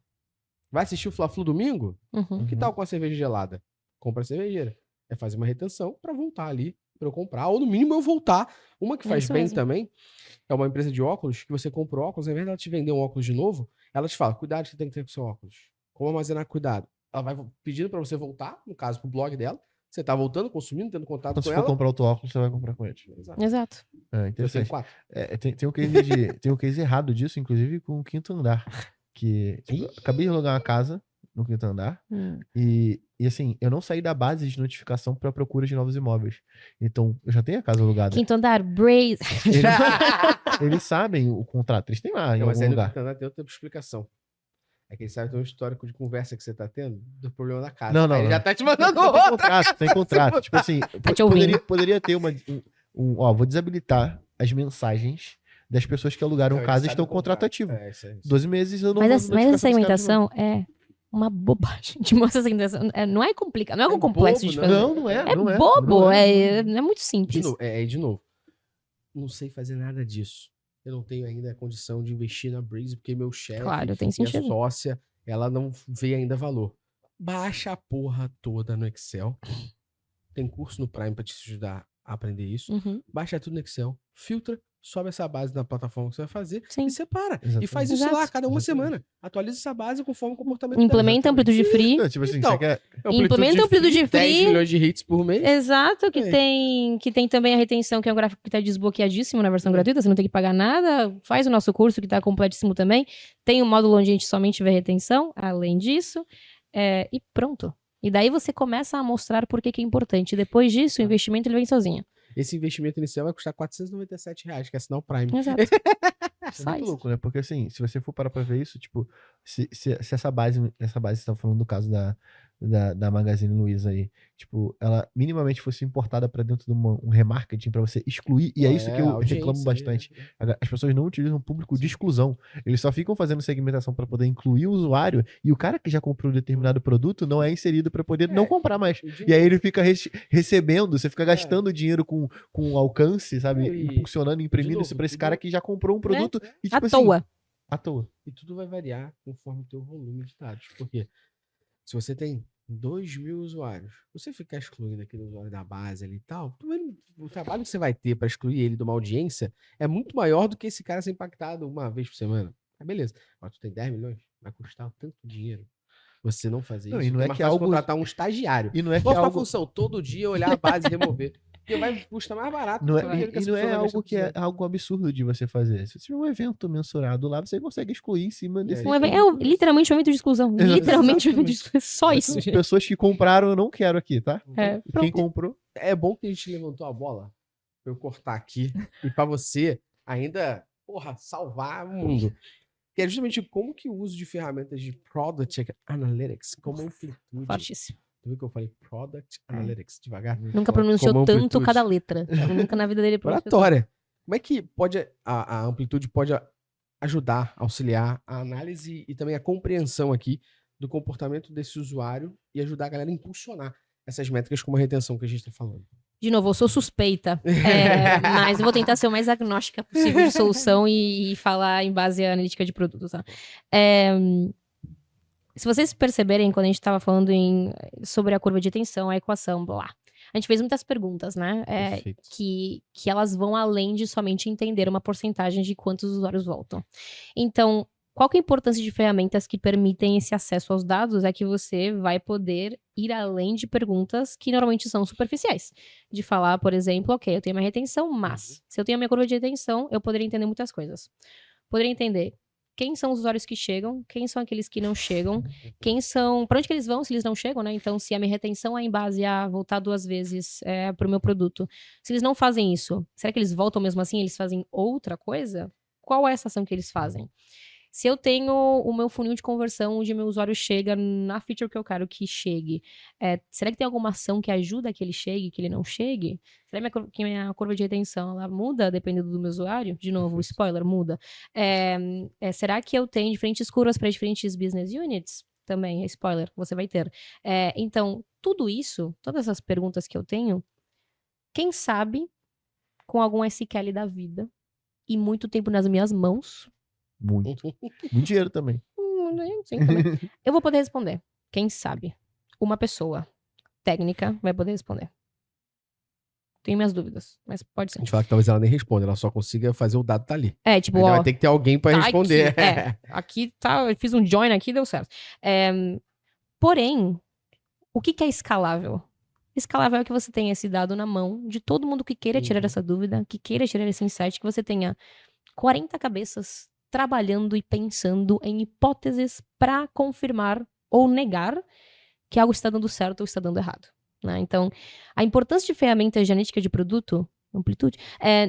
Vai assistir o Fla-Flu domingo? Uhum. Que tal com a cerveja gelada? Compra a cervejeira. É fazer uma retenção pra voltar ali, pra eu comprar. Ou no mínimo eu voltar. Uma que É faz isso bem mesmo. também é uma empresa de óculos, que você compra o óculos, ao invés dela te vender um óculos de novo, ela te fala, cuidado que você tem que ter com o seu óculos. Como armazenar cuidado? Ela vai pedindo pra você voltar, no caso, pro blog dela. Você tá voltando, consumindo, tendo contato Então, com se for ela. comprar outro óculos, você vai comprar com ele. Exato. Exato. É Eu tenho interessante. 4. Tem um case errado disso, inclusive com o quinto andar. Que, tipo, eu acabei de alugar uma casa no quinto andar. E assim, eu não saí da base de notificação pra procura de novos imóveis. Então, eu já tenho a casa alugada. Quinto andar, Braze. Eles sabem o contrato, eles têm lá em Não, mas algum aí no lugar. quinto andar tem outra explicação. É que ele sabe ter um histórico de conversa que você tá tendo do problema da casa. Não, não, Aí ele não. já tá te mandando Tem outra. contrato, tem contrato. Tipo assim, Tá te ouvindo. poderia ter ó, vou desabilitar as mensagens das pessoas que alugaram Não, ele casa e sabe estão o com contrato contrato. ativo. É, isso aí. 12 meses eu não Mas, mando mas essa notificação dos caras de novo. segmentação é uma bobagem. Tipo, essa segmentação não é complicado, não é algo É complexo bobo, de não. fazer. Não, não é. É não é, bobo, não é. é muito De simples. novo, de novo. Não sei fazer nada disso. Eu não tenho ainda a condição de investir na Breeze, porque meu chefe Claro, tem e a sentido. sócia, ela não vê ainda valor. Baixa a porra toda no Excel. Tem curso no Prime pra te ajudar a aprender isso. Uhum. Baixa tudo no Excel, filtra, sobe essa base na plataforma que você vai fazer Sim. e separa. E Exatamente. faz isso lá, Exato. cada uma Exatamente. semana. Atualiza essa base conforme o comportamento Implementa dela. amplitude free. Não, tipo assim, Então, você quer. Implementa amplitude 10 free. milhões de hits por mês. Exato, que É. tem também a retenção, que é um gráfico que tá desbloqueadíssimo na versão gratuita, você não tem que pagar nada. Faz o nosso curso, que tá completíssimo também. Tem um módulo onde a gente somente vê retenção, além disso. E pronto. E daí você começa a mostrar por que é importante. Depois disso, o investimento ele vem sozinho. Esse investimento inicial vai custar R$497, que é assinar o Prime. Exato. Isso é Só muito isso. louco, né? Porque assim, se você for parar pra ver isso, tipo, se essa base, você tá falando do caso da Magazine Luiza aí, tipo, ela minimamente fosse importada pra dentro de um remarketing pra você excluir, e é isso que eu reclamo bastante. As pessoas não utilizam o público de exclusão. Eles só ficam fazendo segmentação pra poder incluir o usuário, e o cara que já comprou um determinado produto não é inserido pra poder não comprar mais. E aí ele fica recebendo, você fica gastando dinheiro com alcance, sabe? Impulsionando, imprimindo isso pra esse cara que já comprou um produto. E, tipo, À assim, toa. à toa. E tudo vai variar conforme o teu volume de dados. Porque se você tem 2.000 usuários, você ficar excluindo aquele usuário da base ali e tal, o trabalho que você vai ter para excluir ele de uma audiência é muito maior do que esse cara ser impactado uma vez por semana. Beleza. Mas tu tem 10 milhões, vai custar tanto dinheiro você não fazer Não, isso. e não é mais que fácil algo- contratar um estagiário. E não é que Qual é a algo. função? Todo dia olhar a base e remover. Porque vai custar mais barato. Não do é, que o dinheiro que e essa não é pessoa vai algo gastar que por é algo absurdo de você fazer. Se você tiver um evento mensurado lá, você consegue excluir em cima desse. Literalmente um evento de exclusão. Exatamente. Literalmente um evento de exclusão. Só isso, gente. Pessoas que compraram, eu não quero aqui, tá? É, E quem comprou. É bom que a gente levantou a bola pra eu cortar aqui e pra você ainda, porra, salvar o mundo. Que é justamente como que o uso de ferramentas de Product Analytics, como amplitude. Fortíssimo. Tu viu que eu falei Product Analytics devagar? Nunca pronunciou Como tanto amplitude. cada letra. Nunca na vida dele pronunciou. Oratória. Como é que pode a amplitude pode ajudar, auxiliar a análise e também a compreensão aqui do comportamento desse usuário e ajudar a galera a impulsionar essas métricas como a retenção que a gente está falando? De novo, eu sou suspeita, mas eu vou tentar ser o mais agnóstica possível de solução e falar em base à analítica de produtos. Tá? Se vocês perceberem, quando a gente estava falando sobre a curva de retenção, a equação, blá, a gente fez muitas perguntas, né? Perfeito. Que elas vão além de somente entender uma porcentagem de quantos usuários voltam. Então, qual que é a importância de ferramentas que permitem esse acesso aos dados? É que você vai poder ir além de perguntas que normalmente são superficiais. De falar, por exemplo, ok, eu tenho minha retenção, mas se eu tenho a minha curva de retenção, eu poderia entender muitas coisas. Poderia entender quem são os usuários que chegam, quem são aqueles que não chegam, para onde que eles vão se eles não chegam, né? Então, se a minha retenção é em base a voltar 2 vezes para o meu produto, se eles não fazem isso, será que eles voltam mesmo assim? Eles fazem outra coisa? Qual é essa ação que eles fazem? Se eu tenho o meu funil de conversão onde meu usuário chega na feature que eu quero que chegue, será que tem alguma ação que ajuda que ele chegue, que ele não chegue? Será que minha curva de retenção ela muda dependendo do meu usuário? De novo, spoiler, muda. Será que eu tenho diferentes curvas para diferentes business units? também, spoiler, você vai ter. Então, tudo isso, todas essas perguntas que eu tenho, quem sabe, com algum SQL da vida e muito tempo nas minhas mãos, Muito. Muito dinheiro também. sim, também, eu vou poder responder. Quem sabe? Uma pessoa técnica vai poder responder. Tenho minhas dúvidas, mas pode A ser. gente fala que talvez ela nem responda, ela só consiga fazer o dado tá ali. Tipo, Ainda ó, vai ter que ter alguém pra tá responder. aqui tá, eu fiz um join aqui, deu certo. Porém, o que é escalável? Escalável é que você tenha esse dado na mão de todo mundo que queira tirar essa dúvida, que queira tirar esse insight, que você tenha 40 cabeças trabalhando e pensando em hipóteses para confirmar ou negar que algo está dando certo ou está dando errado. Né? Então, a importância de ferramentas de analítica de produto, amplitude,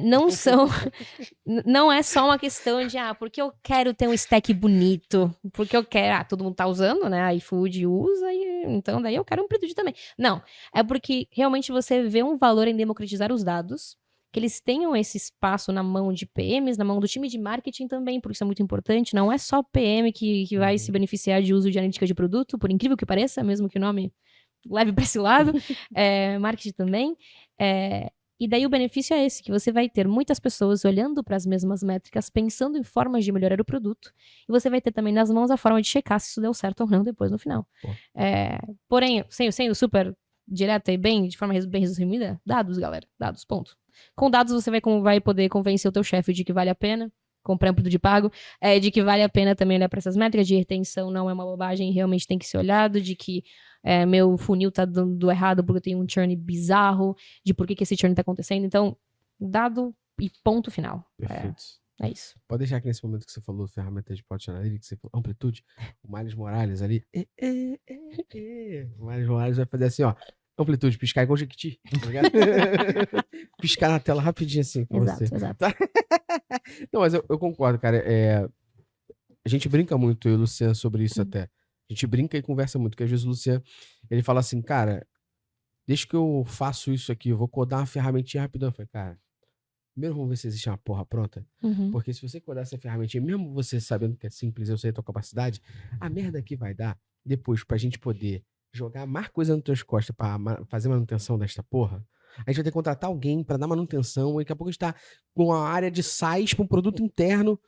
não é só uma questão de, porque eu quero ter um stack bonito, porque eu quero, todo mundo tá usando, né, iFood usa, então daí eu quero amplitude também. Não, é porque realmente você vê um valor em democratizar os dados, que eles tenham esse espaço na mão de PMs, na mão do time de marketing também, porque isso é muito importante, não é só o PM que vai se beneficiar de uso de analítica de produto, por incrível que pareça, mesmo que o nome leve para esse lado, marketing também, e daí o benefício é esse, que você vai ter muitas pessoas olhando para as mesmas métricas, pensando em formas de melhorar o produto, e você vai ter também nas mãos a forma de checar se isso deu certo ou não depois no final. Porém, sendo super direta e de forma bem resumida, dados, galera, dados, ponto. Com dados você vai poder convencer o teu chefe de que vale a pena comprar amplitude de pago, de que vale a pena também olhar para essas métricas, de retenção não é uma bobagem, realmente tem que ser olhado, de que meu funil tá dando errado porque eu tenho um churn bizarro, de por que esse churn tá acontecendo. Então, dado e ponto final. Perfeito. É isso. Pode deixar que nesse momento que você falou ferramentas de plot analytics, você falou amplitude, o Miles Morales ali, o Miles Morales vai fazer assim, ó, amplitude, piscar igual Jequiti, tá ligado? Piscar na tela rapidinho assim pra você. Exato. Não, mas eu concordo, cara, a gente brinca muito, eu e o Luciano, sobre isso até. A gente brinca e conversa muito, porque às vezes o Luciano, ele fala assim, cara, desde que eu faço isso aqui, eu vou codar uma ferramentinha rapidão. Eu falei, cara, primeiro vamos ver se existe uma porra pronta. Porque se você codar essa ferramentinha, mesmo você sabendo que é simples, eu sei a tua capacidade, a merda que vai dar depois pra gente poder jogar mais coisa nas tuas costas pra fazer manutenção desta porra, a gente vai ter que contratar alguém pra dar manutenção, e daqui a pouco a gente tá com a área de SaaS pra um produto interno.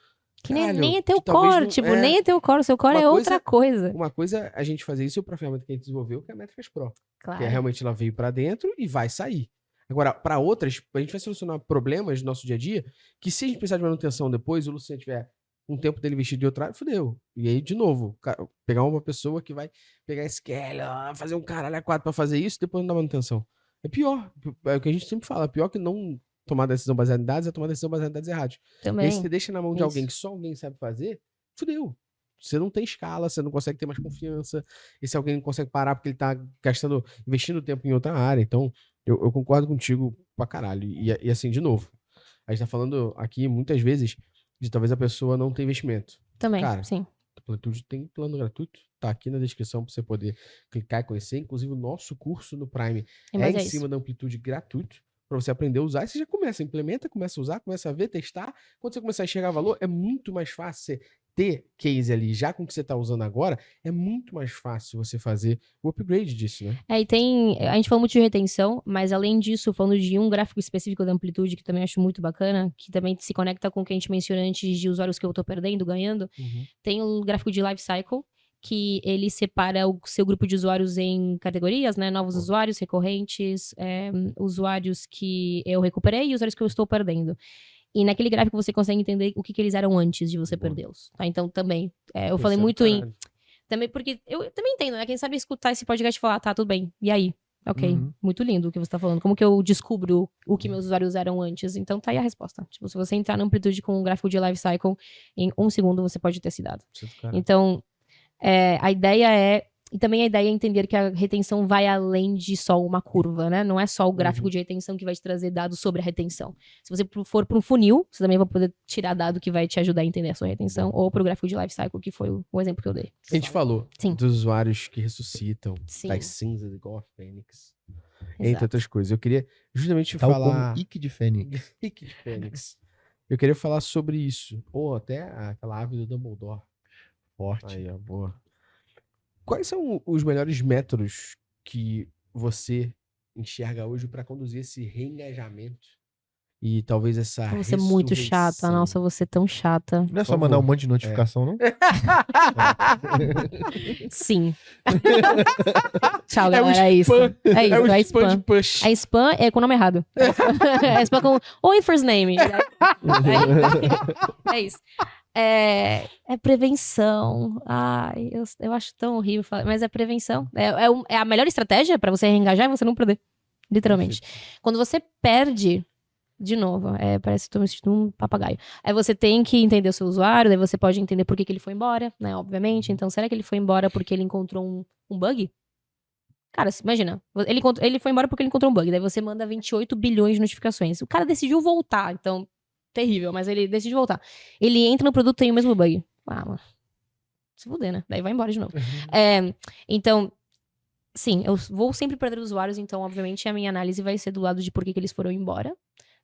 Que Caralho, nem é teu que talvez core, não- nem é teu core, seu core uma é outra coisa. Uma coisa é a gente fazer isso pra ferramenta que a gente desenvolveu, que é a Métricas Pro. Claro. Que realmente ela veio pra dentro e vai sair. Agora, para outras, a gente vai solucionar problemas do nosso dia a dia, que se a gente precisar de manutenção depois, o Luciano tiver um tempo dele investido de outra área, fudeu. E aí, de novo, pegar uma pessoa que vai pegar SQL, fazer um caralho a quatro pra fazer isso, depois não dá manutenção. É pior. É o que a gente sempre fala. Pior que não tomar decisão baseada em dados é tomar decisão baseada em dados errados. Também. E aí, se você deixa na mão de Isso. alguém que só alguém sabe fazer, fudeu. Você não tem escala, você não consegue ter mais confiança. Esse alguém não consegue parar porque ele tá investindo tempo em outra área. Então, eu concordo contigo pra caralho. E assim, de novo, a gente tá falando aqui muitas vezes de talvez a pessoa não ter investimento. Também, Cara, sim. Amplitude tem plano gratuito, tá aqui na descrição pra você poder clicar e conhecer. Inclusive, o nosso curso no Prime Mas em isso. cima da Amplitude gratuito, pra você aprender a usar. E você já implementa, começa a usar, começa a ver, testar. Quando você começar a enxergar valor, é muito mais fácil você ter case ali, já com o que você tá usando agora, é muito mais fácil você fazer o upgrade disso, né? E a gente falou muito de retenção, mas além disso, falando de um gráfico específico da amplitude, que também acho muito bacana, que também se conecta com o que a gente mencionou antes de usuários que eu tô perdendo, ganhando, tem um gráfico de life cycle, que ele separa o seu grupo de usuários em categorias, né? Novos usuários, recorrentes, usuários que eu recuperei e usuários que eu estou perdendo. E naquele gráfico você consegue entender o que eles eram antes de você perdê-los. Tá? Então, também, eu falei muito em... Também porque eu também entendo, né? Quem sabe escutar esse podcast e falar, tá, tudo bem. E aí? Ok, muito lindo o que você tá falando. Como que eu descubro o que meus usuários eram antes? Então tá aí a resposta. Tipo, se você entrar na amplitude com um gráfico de life cycle, em 1 segundo você pode ter esse dado. Então, a ideia é... E também a ideia é entender que a retenção vai além de só uma curva, né? Não é só o gráfico de retenção que vai te trazer dados sobre a retenção. Se você for para um funil, você também vai poder tirar dado que vai te ajudar a entender a sua retenção, ou para o gráfico de life cycle, que foi o exemplo que eu dei. A gente falou dos usuários que ressuscitam, das cinzas igual a Fênix, entre outras coisas. Eu queria justamente falar... Como Ike de Fênix. Ike de Fênix. Eu queria falar sobre isso. Ou até aquela ave do Dumbledore. Forte. Aí, ó, boa. Quais são os melhores métodos que você enxerga hoje para conduzir esse reengajamento e talvez essa Você é muito chata. ressurreição? Nossa, você é tão chata. Não é só Por mandar um favor. monte de notificação, não? Sim. Tchau, É galera. o É isso. spam. É isso, É o é spam de spam. push. É spam é com o nome errado. É spam com oi, first name. É isso. É prevenção. Ai, eu acho tão horrível falar, mas é prevenção. É a melhor estratégia pra você reengajar e você não perder. Literalmente. Quando você perde, de novo, parece que estou me sentindo um papagaio. Aí você tem que entender o seu usuário, daí você pode entender por que ele foi embora, né? Obviamente. Então, será que ele foi embora porque ele encontrou um bug? Cara, imagina, ele foi embora porque ele encontrou um bug, daí você manda 28 bilhões de notificações. O cara decidiu voltar, então, terrível, mas ele decidiu voltar. Ele entra no produto e tem o mesmo bug. Ah, mano, se fuder, né? Daí vai embora de novo. Então, sim, eu vou sempre perder usuários, então, obviamente, a minha análise vai ser do lado de por que eles foram embora,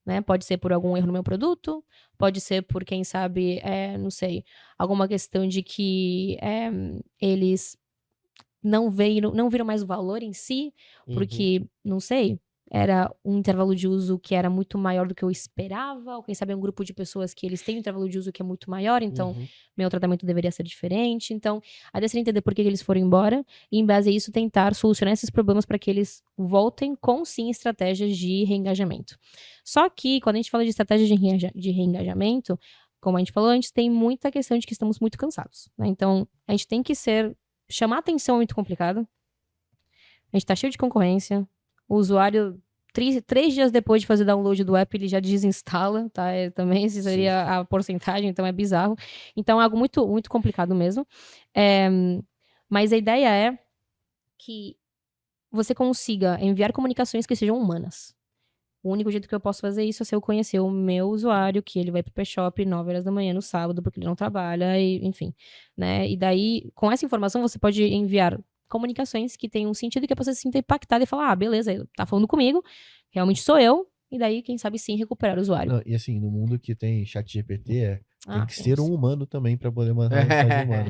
né? Pode ser por algum erro no meu produto, pode ser por, quem sabe, não sei, alguma questão de que eles não viram mais o valor em si, porque, não sei, era um intervalo de uso que era muito maior do que eu esperava, ou quem sabe é um grupo de pessoas que eles têm um intervalo de uso que é muito maior, então meu tratamento deveria ser diferente. Então, a ideia seria entender por que eles foram embora e, em base a isso, tentar solucionar esses problemas para que eles voltem com, sim, estratégias de reengajamento. Só que, quando a gente fala de estratégia de reengajamento, como a gente falou antes, tem muita questão de que estamos muito cansados, né? Então, a gente tem que chamar atenção é muito complicado. A gente tá cheio de concorrência. O usuário, 3 dias depois de fazer download do app, ele já desinstala, tá? Também essa seria a porcentagem, então é bizarro. Então é algo muito, muito complicado mesmo. Mas a ideia é que você consiga enviar comunicações que sejam humanas. O único jeito que eu posso fazer isso é se eu conhecer o meu usuário, que ele vai pro P-Shop 9 horas da manhã no sábado, porque ele não trabalha, e, enfim, né? E daí, com essa informação, você pode enviar comunicações que tenham sentido e que a pessoa se sinta impactada e falar, beleza, tá falando comigo, realmente sou eu, e daí, quem sabe, sim, recuperar o usuário. Não, e assim, no mundo que tem chat GPT, tem que tem ser um humano também pra poder mandar mensagem humana.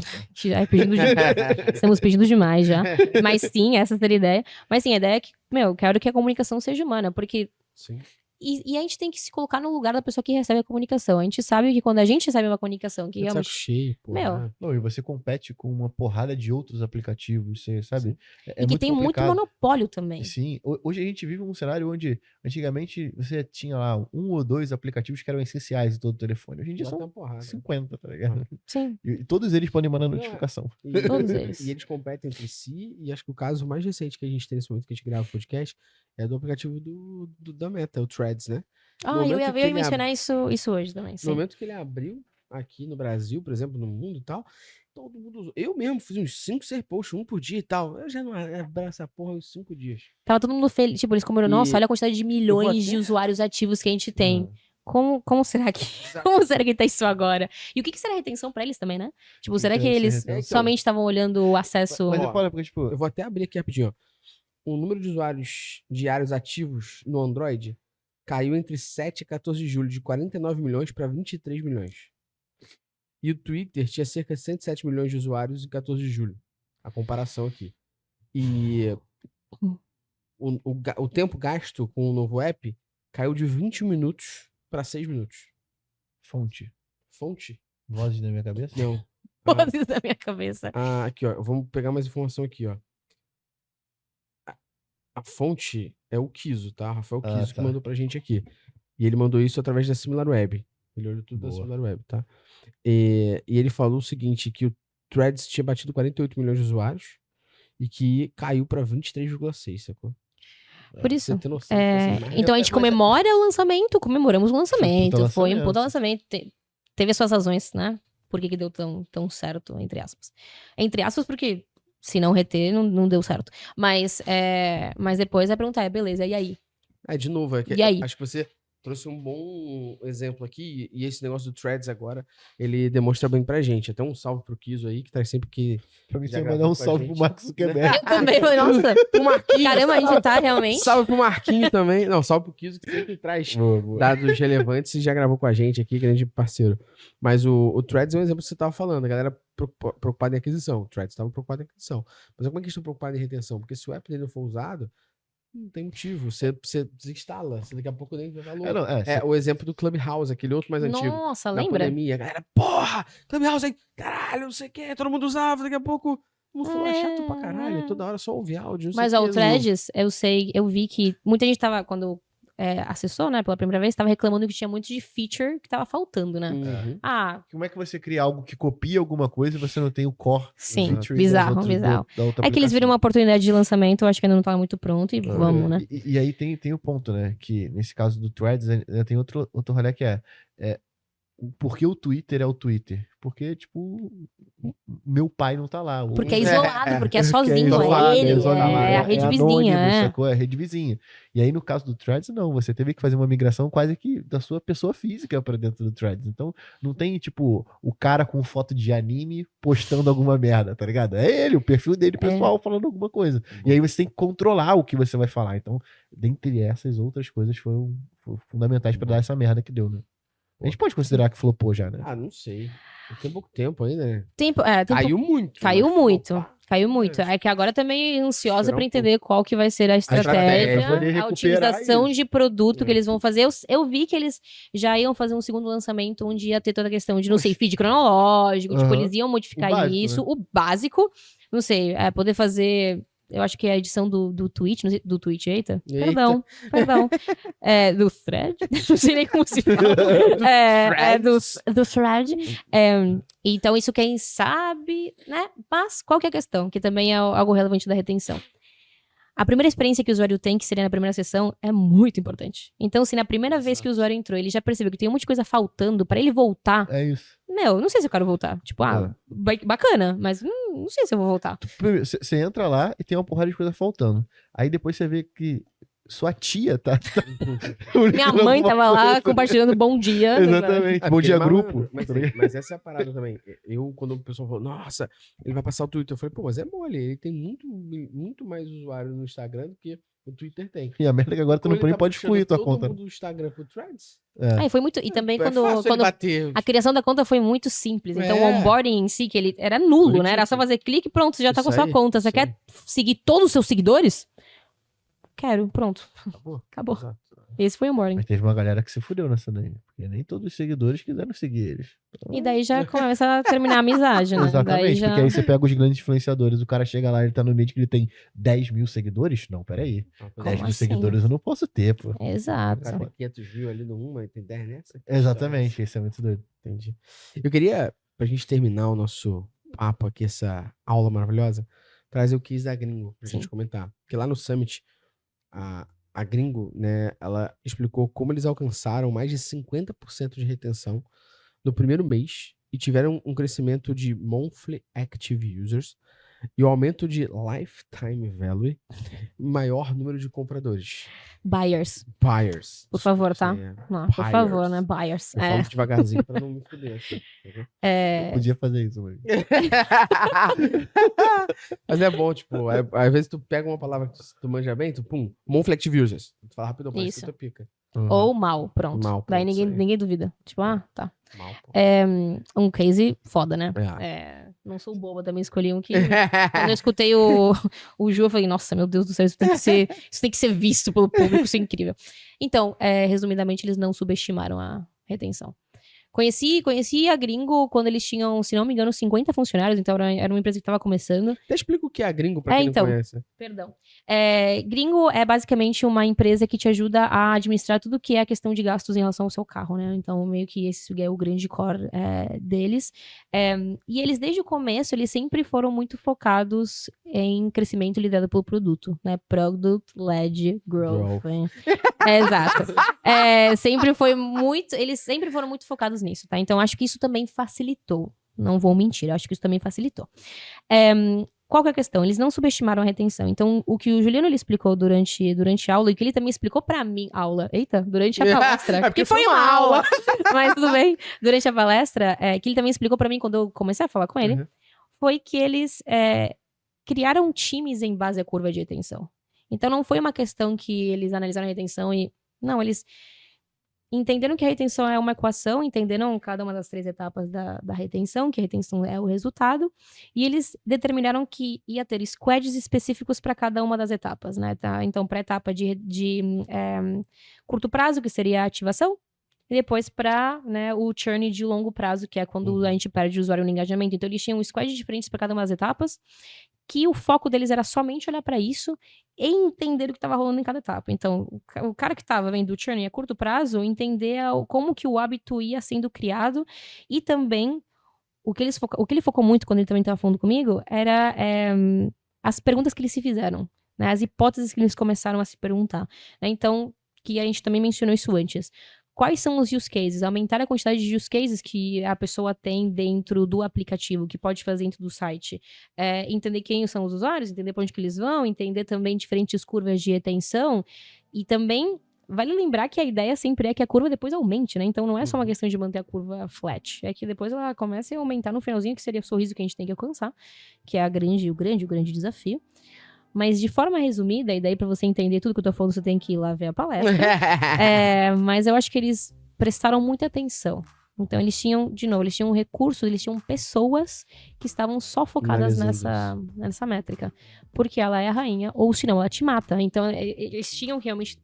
Estamos pedindo demais já. Mas sim, essa seria a ideia. Mas sim, a ideia é que, eu quero que a comunicação seja humana, porque... Sim. E a gente tem que se colocar no lugar da pessoa que recebe a comunicação. A gente sabe que quando a gente recebe uma comunicação que realmente... Saco cheio, pô. Não, e você compete com uma porrada de outros aplicativos, você sabe? E que tem muito monopólio também. Sim, hoje a gente vive um cenário onde antigamente você tinha lá 1 ou 2 aplicativos que eram essenciais em todo o telefone. Hoje em dia são 50, tá ligado? Sim. E todos eles podem mandar notificação. Todos eles. E eles competem entre si, e acho que o caso mais recente que a gente tem nesse momento que a gente grava o podcast é do aplicativo da Meta, o Threads, né? Eu ia mencionar isso hoje também. Sim. No momento que ele abriu aqui no Brasil, por exemplo, no mundo e tal, todo mundo usou. Eu mesmo fiz uns 5, 6 posts, um por dia e tal. Eu já não abraço essa porra uns 5 dias. Tava todo mundo feliz. Tipo, eles comeram, nossa, olha a quantidade de milhões de usuários ativos que a gente tem. Como será que tá isso agora? E o que será retenção pra eles também, né? Tipo, será que eles somente estavam olhando o acesso... Mas olha, porque, tipo... Eu vou até abrir aqui rapidinho, ó. O número de usuários diários ativos no Android caiu entre 7 e 14 de julho, de 49 milhões para 23 milhões. E o Twitter tinha cerca de 107 milhões de usuários em 14 de julho. A comparação aqui. E o tempo gasto com o novo app caiu de 21 minutos para 6 minutos. Fonte? Vozes na minha cabeça? Não. Vozes na minha cabeça. Aqui, ó. Vamos pegar mais informação aqui, ó. A fonte é o Kiso, tá? Rafael Kiso que mandou pra gente aqui. E ele mandou isso através da SimilarWeb. Ele olhou tudo da SimilarWeb, tá? E ele falou o seguinte, que o Threads tinha batido 48 milhões de usuários e que caiu pra 23,6, sacou? Por isso. Você tem noção, então a gente comemora o lançamento, comemoramos o lançamento. Foi um puta lançamento. Teve as suas razões, né? Por que deu tão certo, entre aspas. Entre aspas, porque... Se não reter, não deu certo. Mas depois vai perguntar, beleza, e aí? De novo, e aí? Acho que você trouxe um bom exemplo aqui, e esse negócio do Threads agora, ele demonstra bem pra gente. Até um salve pro Kiso aí, que tá sempre que... Pra mim, você vai dar um salve pro Marcos Zuckerberg. Eu também falei, nossa, pro Marquinhos. Caramba, a gente tá realmente... Salve pro Marquinhos também. Não, salve pro Kiso, que sempre traz dados relevantes e já gravou com a gente aqui, grande parceiro. Mas o Threads é um exemplo que você tava falando. A galera preocupado em aquisição. O Threads estava preocupado em aquisição. Mas como é que eles estão preocupados em retenção? Porque se o app dele não for usado, não tem motivo. Você desinstala. Você daqui a pouco nem vai valor. O exemplo do Clubhouse, aquele outro mais antigo. Nossa, Na lembra? pandemia, a galera, porra, Clubhouse aí, caralho, não sei o que, todo mundo usava, daqui a pouco. Falou, é chato pra caralho, toda hora só ouvir áudio. Mas o Threads, eu vi que muita gente tava, quando acessou, né, pela primeira vez, tava reclamando que tinha muito de feature que tava faltando, né? Uhum. Como é que você cria algo que copia alguma coisa e você não tem o core? Sim, feature bizarro. da outra É que eles aplicação? viram uma oportunidade de lançamento, eu acho que ainda não tava muito pronto e vamos, né? E aí tem o ponto, né? Que nesse caso do Threads, tem outro rolê que é por que o Twitter é o Twitter? Porque, tipo, meu pai não tá lá. Porque é isolado, porque é sozinho, isolado, é ele, isolado, é a rede vizinha, anônimo, sacou? É a rede vizinha. E aí, no caso do Threads, não. Você teve que fazer uma migração quase que da sua pessoa física pra dentro do Threads. Então, não tem, tipo, o cara com foto de anime postando alguma merda, tá ligado? É ele, o perfil dele pessoal falando alguma coisa. E aí você tem que controlar o que você vai falar. Então, dentre essas outras coisas, foram fundamentais pra dar essa merda que deu, né? A gente pode considerar que flopou já, né? Ah, não sei. Tem pouco tempo ainda, né? Caiu muito. Caiu muito. Opa. Caiu muito. É que agora também ansiosa Esperar pra um entender qual que vai ser a estratégia, estratégia, a otimização de produto que eles vão fazer. Eu vi que eles já iam fazer um segundo lançamento onde ia ter toda a questão de, não sei, feed cronológico, tipo, eles iam modificar O básico, isso. né? O básico, não sei, poder fazer... Eu acho que é a edição do Twitch, não sei, do Twitch, eita. Perdão. Do Thread? Não sei nem como se fala. Do Thread. Então, isso quem sabe, né? Mas, qual que é a questão? Que também é algo relevante da retenção. A primeira experiência que o usuário tem, que seria na primeira sessão, é muito importante. Então, se na primeira vez que o usuário entrou, ele já percebeu que tem um monte de coisa faltando pra ele voltar... É isso. Não sei se eu quero voltar. Tipo, bacana, mas não sei se eu vou voltar. Você entra lá e tem uma porrada de coisa faltando. Aí depois você vê que sua tia tá Minha mãe tava lá compartilhando bom dia. Exatamente. Bom dia, grupo. Mas essa é a parada também. Quando o pessoal falou, nossa, ele vai passar o Twitter, eu falei, pô, mas é mole. Ele tem muito mais usuário no Instagram do que o Twitter tem. E a merda é que agora tu não pode excluir tua conta. Todo mundo do Instagram pro Threads. Foi muito. E também quando bater. a criação da conta foi muito simples. Então o onboarding em si, que ele era nulo, né? Era só fazer clique e pronto, você já tá com a sua conta. Você quer seguir todos os seus seguidores? Quero, pronto. Acabou. Exato. Esse foi o onboarding. Mas teve uma galera que se fudeu nessa daí. Porque nem todos os seguidores quiseram seguir eles. Então... E daí já começa a terminar a amizade, né? Exatamente, porque aí você pega os grandes influenciadores, o cara chega lá e ele tá no meio que ele tem 10 mil seguidores? Não, peraí. 10 mil seguidores eu não posso ter, pô. Exato. O cara tem 500 mil ali no uma e tem 10 nessa. Exatamente, isso é muito doido. Entendi. Eu queria, pra gente terminar o nosso papo aqui, essa aula maravilhosa, trazer o case da Gringo pra gente comentar. Porque lá no Summit, a Gringo, né, ela explicou como eles alcançaram mais de 50% de retenção no primeiro mês e tiveram um crescimento de monthly active users e o aumento de lifetime value, maior número de compradores. Buyers. Por favor, tá? Não, por favor, né? Buyers. Eu falo devagarzinho pra não me fuder aqui. Eu podia fazer isso, mano. Mas é bom, tipo, às vezes tu pega uma palavra que tu manja bem, tu pum, monthly active users. Tu fala rápido, mas isso. tu pica. Ou mal, pronto. Mal, daí pronto, ninguém duvida. Tipo, tá. Mal, pô. Um case foda, né? Não sou boba, também escolhi um que... Quando eu escutei o Ju, eu falei, nossa, meu Deus do céu, isso tem que ser visto pelo público, isso é incrível. Então, resumidamente, eles não subestimaram a retenção. Conheci a Gringo quando eles tinham, se não me engano, 50 funcionários, então era uma empresa que estava começando. Até explica o que é a Gringo pra quem não conhece. Perdão. Gringo é basicamente uma empresa que te ajuda a administrar tudo que é a questão de gastos em relação ao seu carro, né? Então, meio que esse é o grande core deles. E eles, desde o começo, eles sempre foram muito focados em crescimento liderado pelo produto, né? Product-led growth. Exato. Eles sempre foram muito focados nisso, tá? Então, acho que isso também facilitou. Não vou mentir, acho que isso também facilitou. Qual que é a questão? Eles não subestimaram a retenção. Então, o que o Juliano ele explicou durante a aula, e que ele também explicou pra mim, durante a palestra. Porque foi uma aula. Mas tudo bem. Durante a palestra, que ele também explicou pra mim quando eu comecei a falar com ele, foi que eles criaram times em base à curva de retenção. Então, não foi uma questão que eles analisaram a retenção e... Não, eles entenderam que a retenção é uma equação, entenderam cada uma das 3 etapas da retenção, que a retenção é o resultado, e eles determinaram que ia ter squads específicos para cada uma das etapas, né? Tá? Então, para a etapa de curto prazo, que seria a ativação, e depois para, né, o churn de longo prazo, que é quando a gente perde o usuário no engajamento. Então, eles tinham squads diferentes para cada uma das etapas, que o foco deles era somente olhar para isso e entender o que estava rolando em cada etapa. Então, o cara que estava vendo o churn a curto prazo, entender como que o hábito ia sendo criado, e também o que ele focou muito quando ele também estava falando comigo era as perguntas que eles se fizeram, né, as hipóteses que eles começaram a se perguntar, né? Então, que a gente também mencionou isso antes. Quais são os use cases? Aumentar a quantidade de use cases que a pessoa tem dentro do aplicativo, que pode fazer dentro do site. Entender quem são os usuários, entender para onde que eles vão, entender também diferentes curvas de retenção. E também, vale lembrar que a ideia sempre é que a curva depois aumente, né? Então não é só uma questão de manter a curva flat. É que depois ela comece a aumentar no finalzinho, que seria o sorriso que a gente tem que alcançar, que é o grande desafio. Mas de forma resumida, e daí pra você entender tudo que eu tô falando, você tem que ir lá ver a palestra. Mas eu acho que eles prestaram muita atenção. Então eles tinham, de novo, eles tinham recursos, eles tinham pessoas que estavam só focadas nessa métrica. Porque ela é a rainha, ou senão ela te mata. Então eles tinham realmente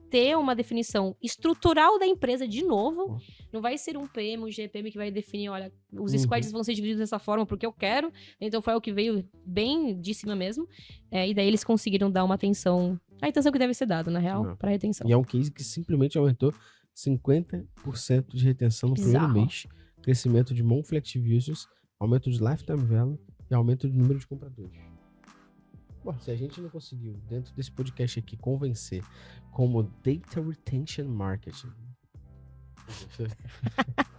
ter uma definição estrutural da empresa de novo. Não vai ser um PM, um GPM que vai definir, olha, os squads vão ser divididos dessa forma porque eu quero. Então foi o que veio bem de cima mesmo. E daí eles conseguiram dar uma atenção, a atenção que deve ser dada, na real, pra retenção. E é um case que simplesmente aumentou 50% de retenção no primeiro mês. Crescimento de monthly active users, aumento de lifetime value e aumento do número de compradores. Bom, se a gente não conseguiu, dentro desse podcast aqui, convencer como Data Retention Marketing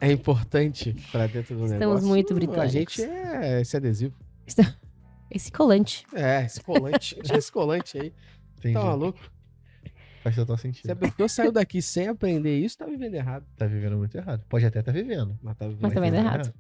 é importante para dentro do negócio. Estamos muito britânicos. A gente é esse adesivo. Esse colante. Esse colante. Esse colante aí. Entendi. Tá maluco? Faz total sentido. Se a pessoa saiu daqui sem aprender isso, tá vivendo errado. Tá vivendo muito errado. Pode até estar vivendo. Mas tá Mas tá vivendo errado.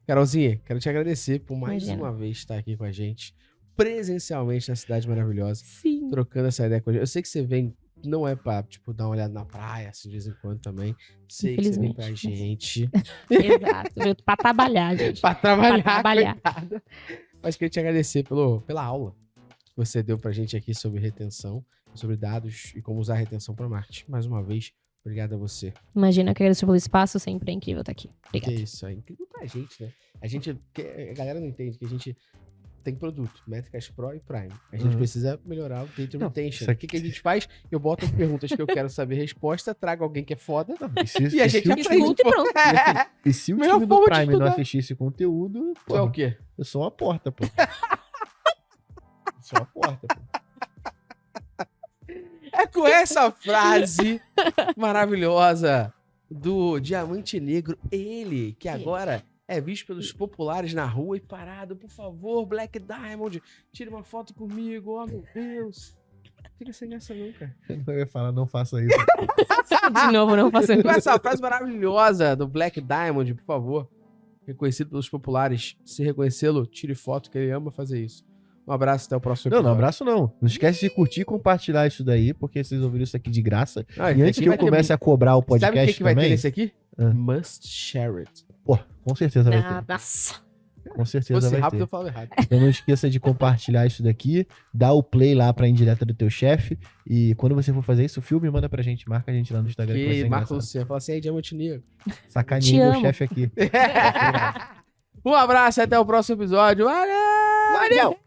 Carolzinha, quero te agradecer por mais uma vez estar aqui com a gente, presencialmente na cidade maravilhosa. Sim. Trocando essa ideia com a gente. Eu sei que você vem, não é pra, tipo, dar uma olhada na praia, assim, de vez em quando também. Sei que você vem pra gente. Exato. Veio pra trabalhar, gente. Pra trabalhar, Pra trabalhar. coitada. Mas queria te agradecer pela aula que você deu pra gente aqui sobre retenção, sobre dados e como usar a retenção para marketing. Mais uma vez, obrigado a você. Imagina, que agradeço pelo espaço, sempre é incrível estar aqui. Obrigada. Que isso, é incrível pra gente, né? A galera não entende que a gente tem produto, métricas Pro e Prime. A gente precisa melhorar o data retention. O que a gente faz? Eu boto as perguntas que eu quero saber a resposta, trago alguém que é foda e a gente escuta e pronto. E se o time do Prime não assistisse conteúdo, tu é o quê? Eu sou uma porta, pô. Só uma porta, pô. É com essa frase maravilhosa do Diamante Negro, ele, que agora é visto pelos populares na rua e parado, por favor, Black Diamond, tire uma foto comigo, oh meu Deus. Fica sem essa não, cara. Eu ia falar, não faça isso. De novo, não faça isso. Com essa frase maravilhosa do Black Diamond, por favor, reconhecido pelos populares, se reconhecê-lo, tire foto, que ele ama fazer isso. Um abraço, até o próximo episódio. Não abraço não. Não esquece de curtir e compartilhar isso daí, porque vocês ouviram isso aqui de graça. E antes que eu comece a cobrar o podcast sabe o que vai também... ter nesse aqui? Must share it. Pô, com certeza vai ter. Nossa. Com certeza Se fosse vai rápido, ter. eu falo errado. Então não esqueça de compartilhar isso daqui, dá o play lá pra indireta do teu chefe, e quando você for fazer isso, filme e manda pra gente, marca a gente lá no Instagram. Que vai ser marca o engraçado. Luciano, fala assim, aí, Diamante Negro. Sacaneei meu chefe aqui. Um abraço, até o próximo episódio. Valeu! Valeu!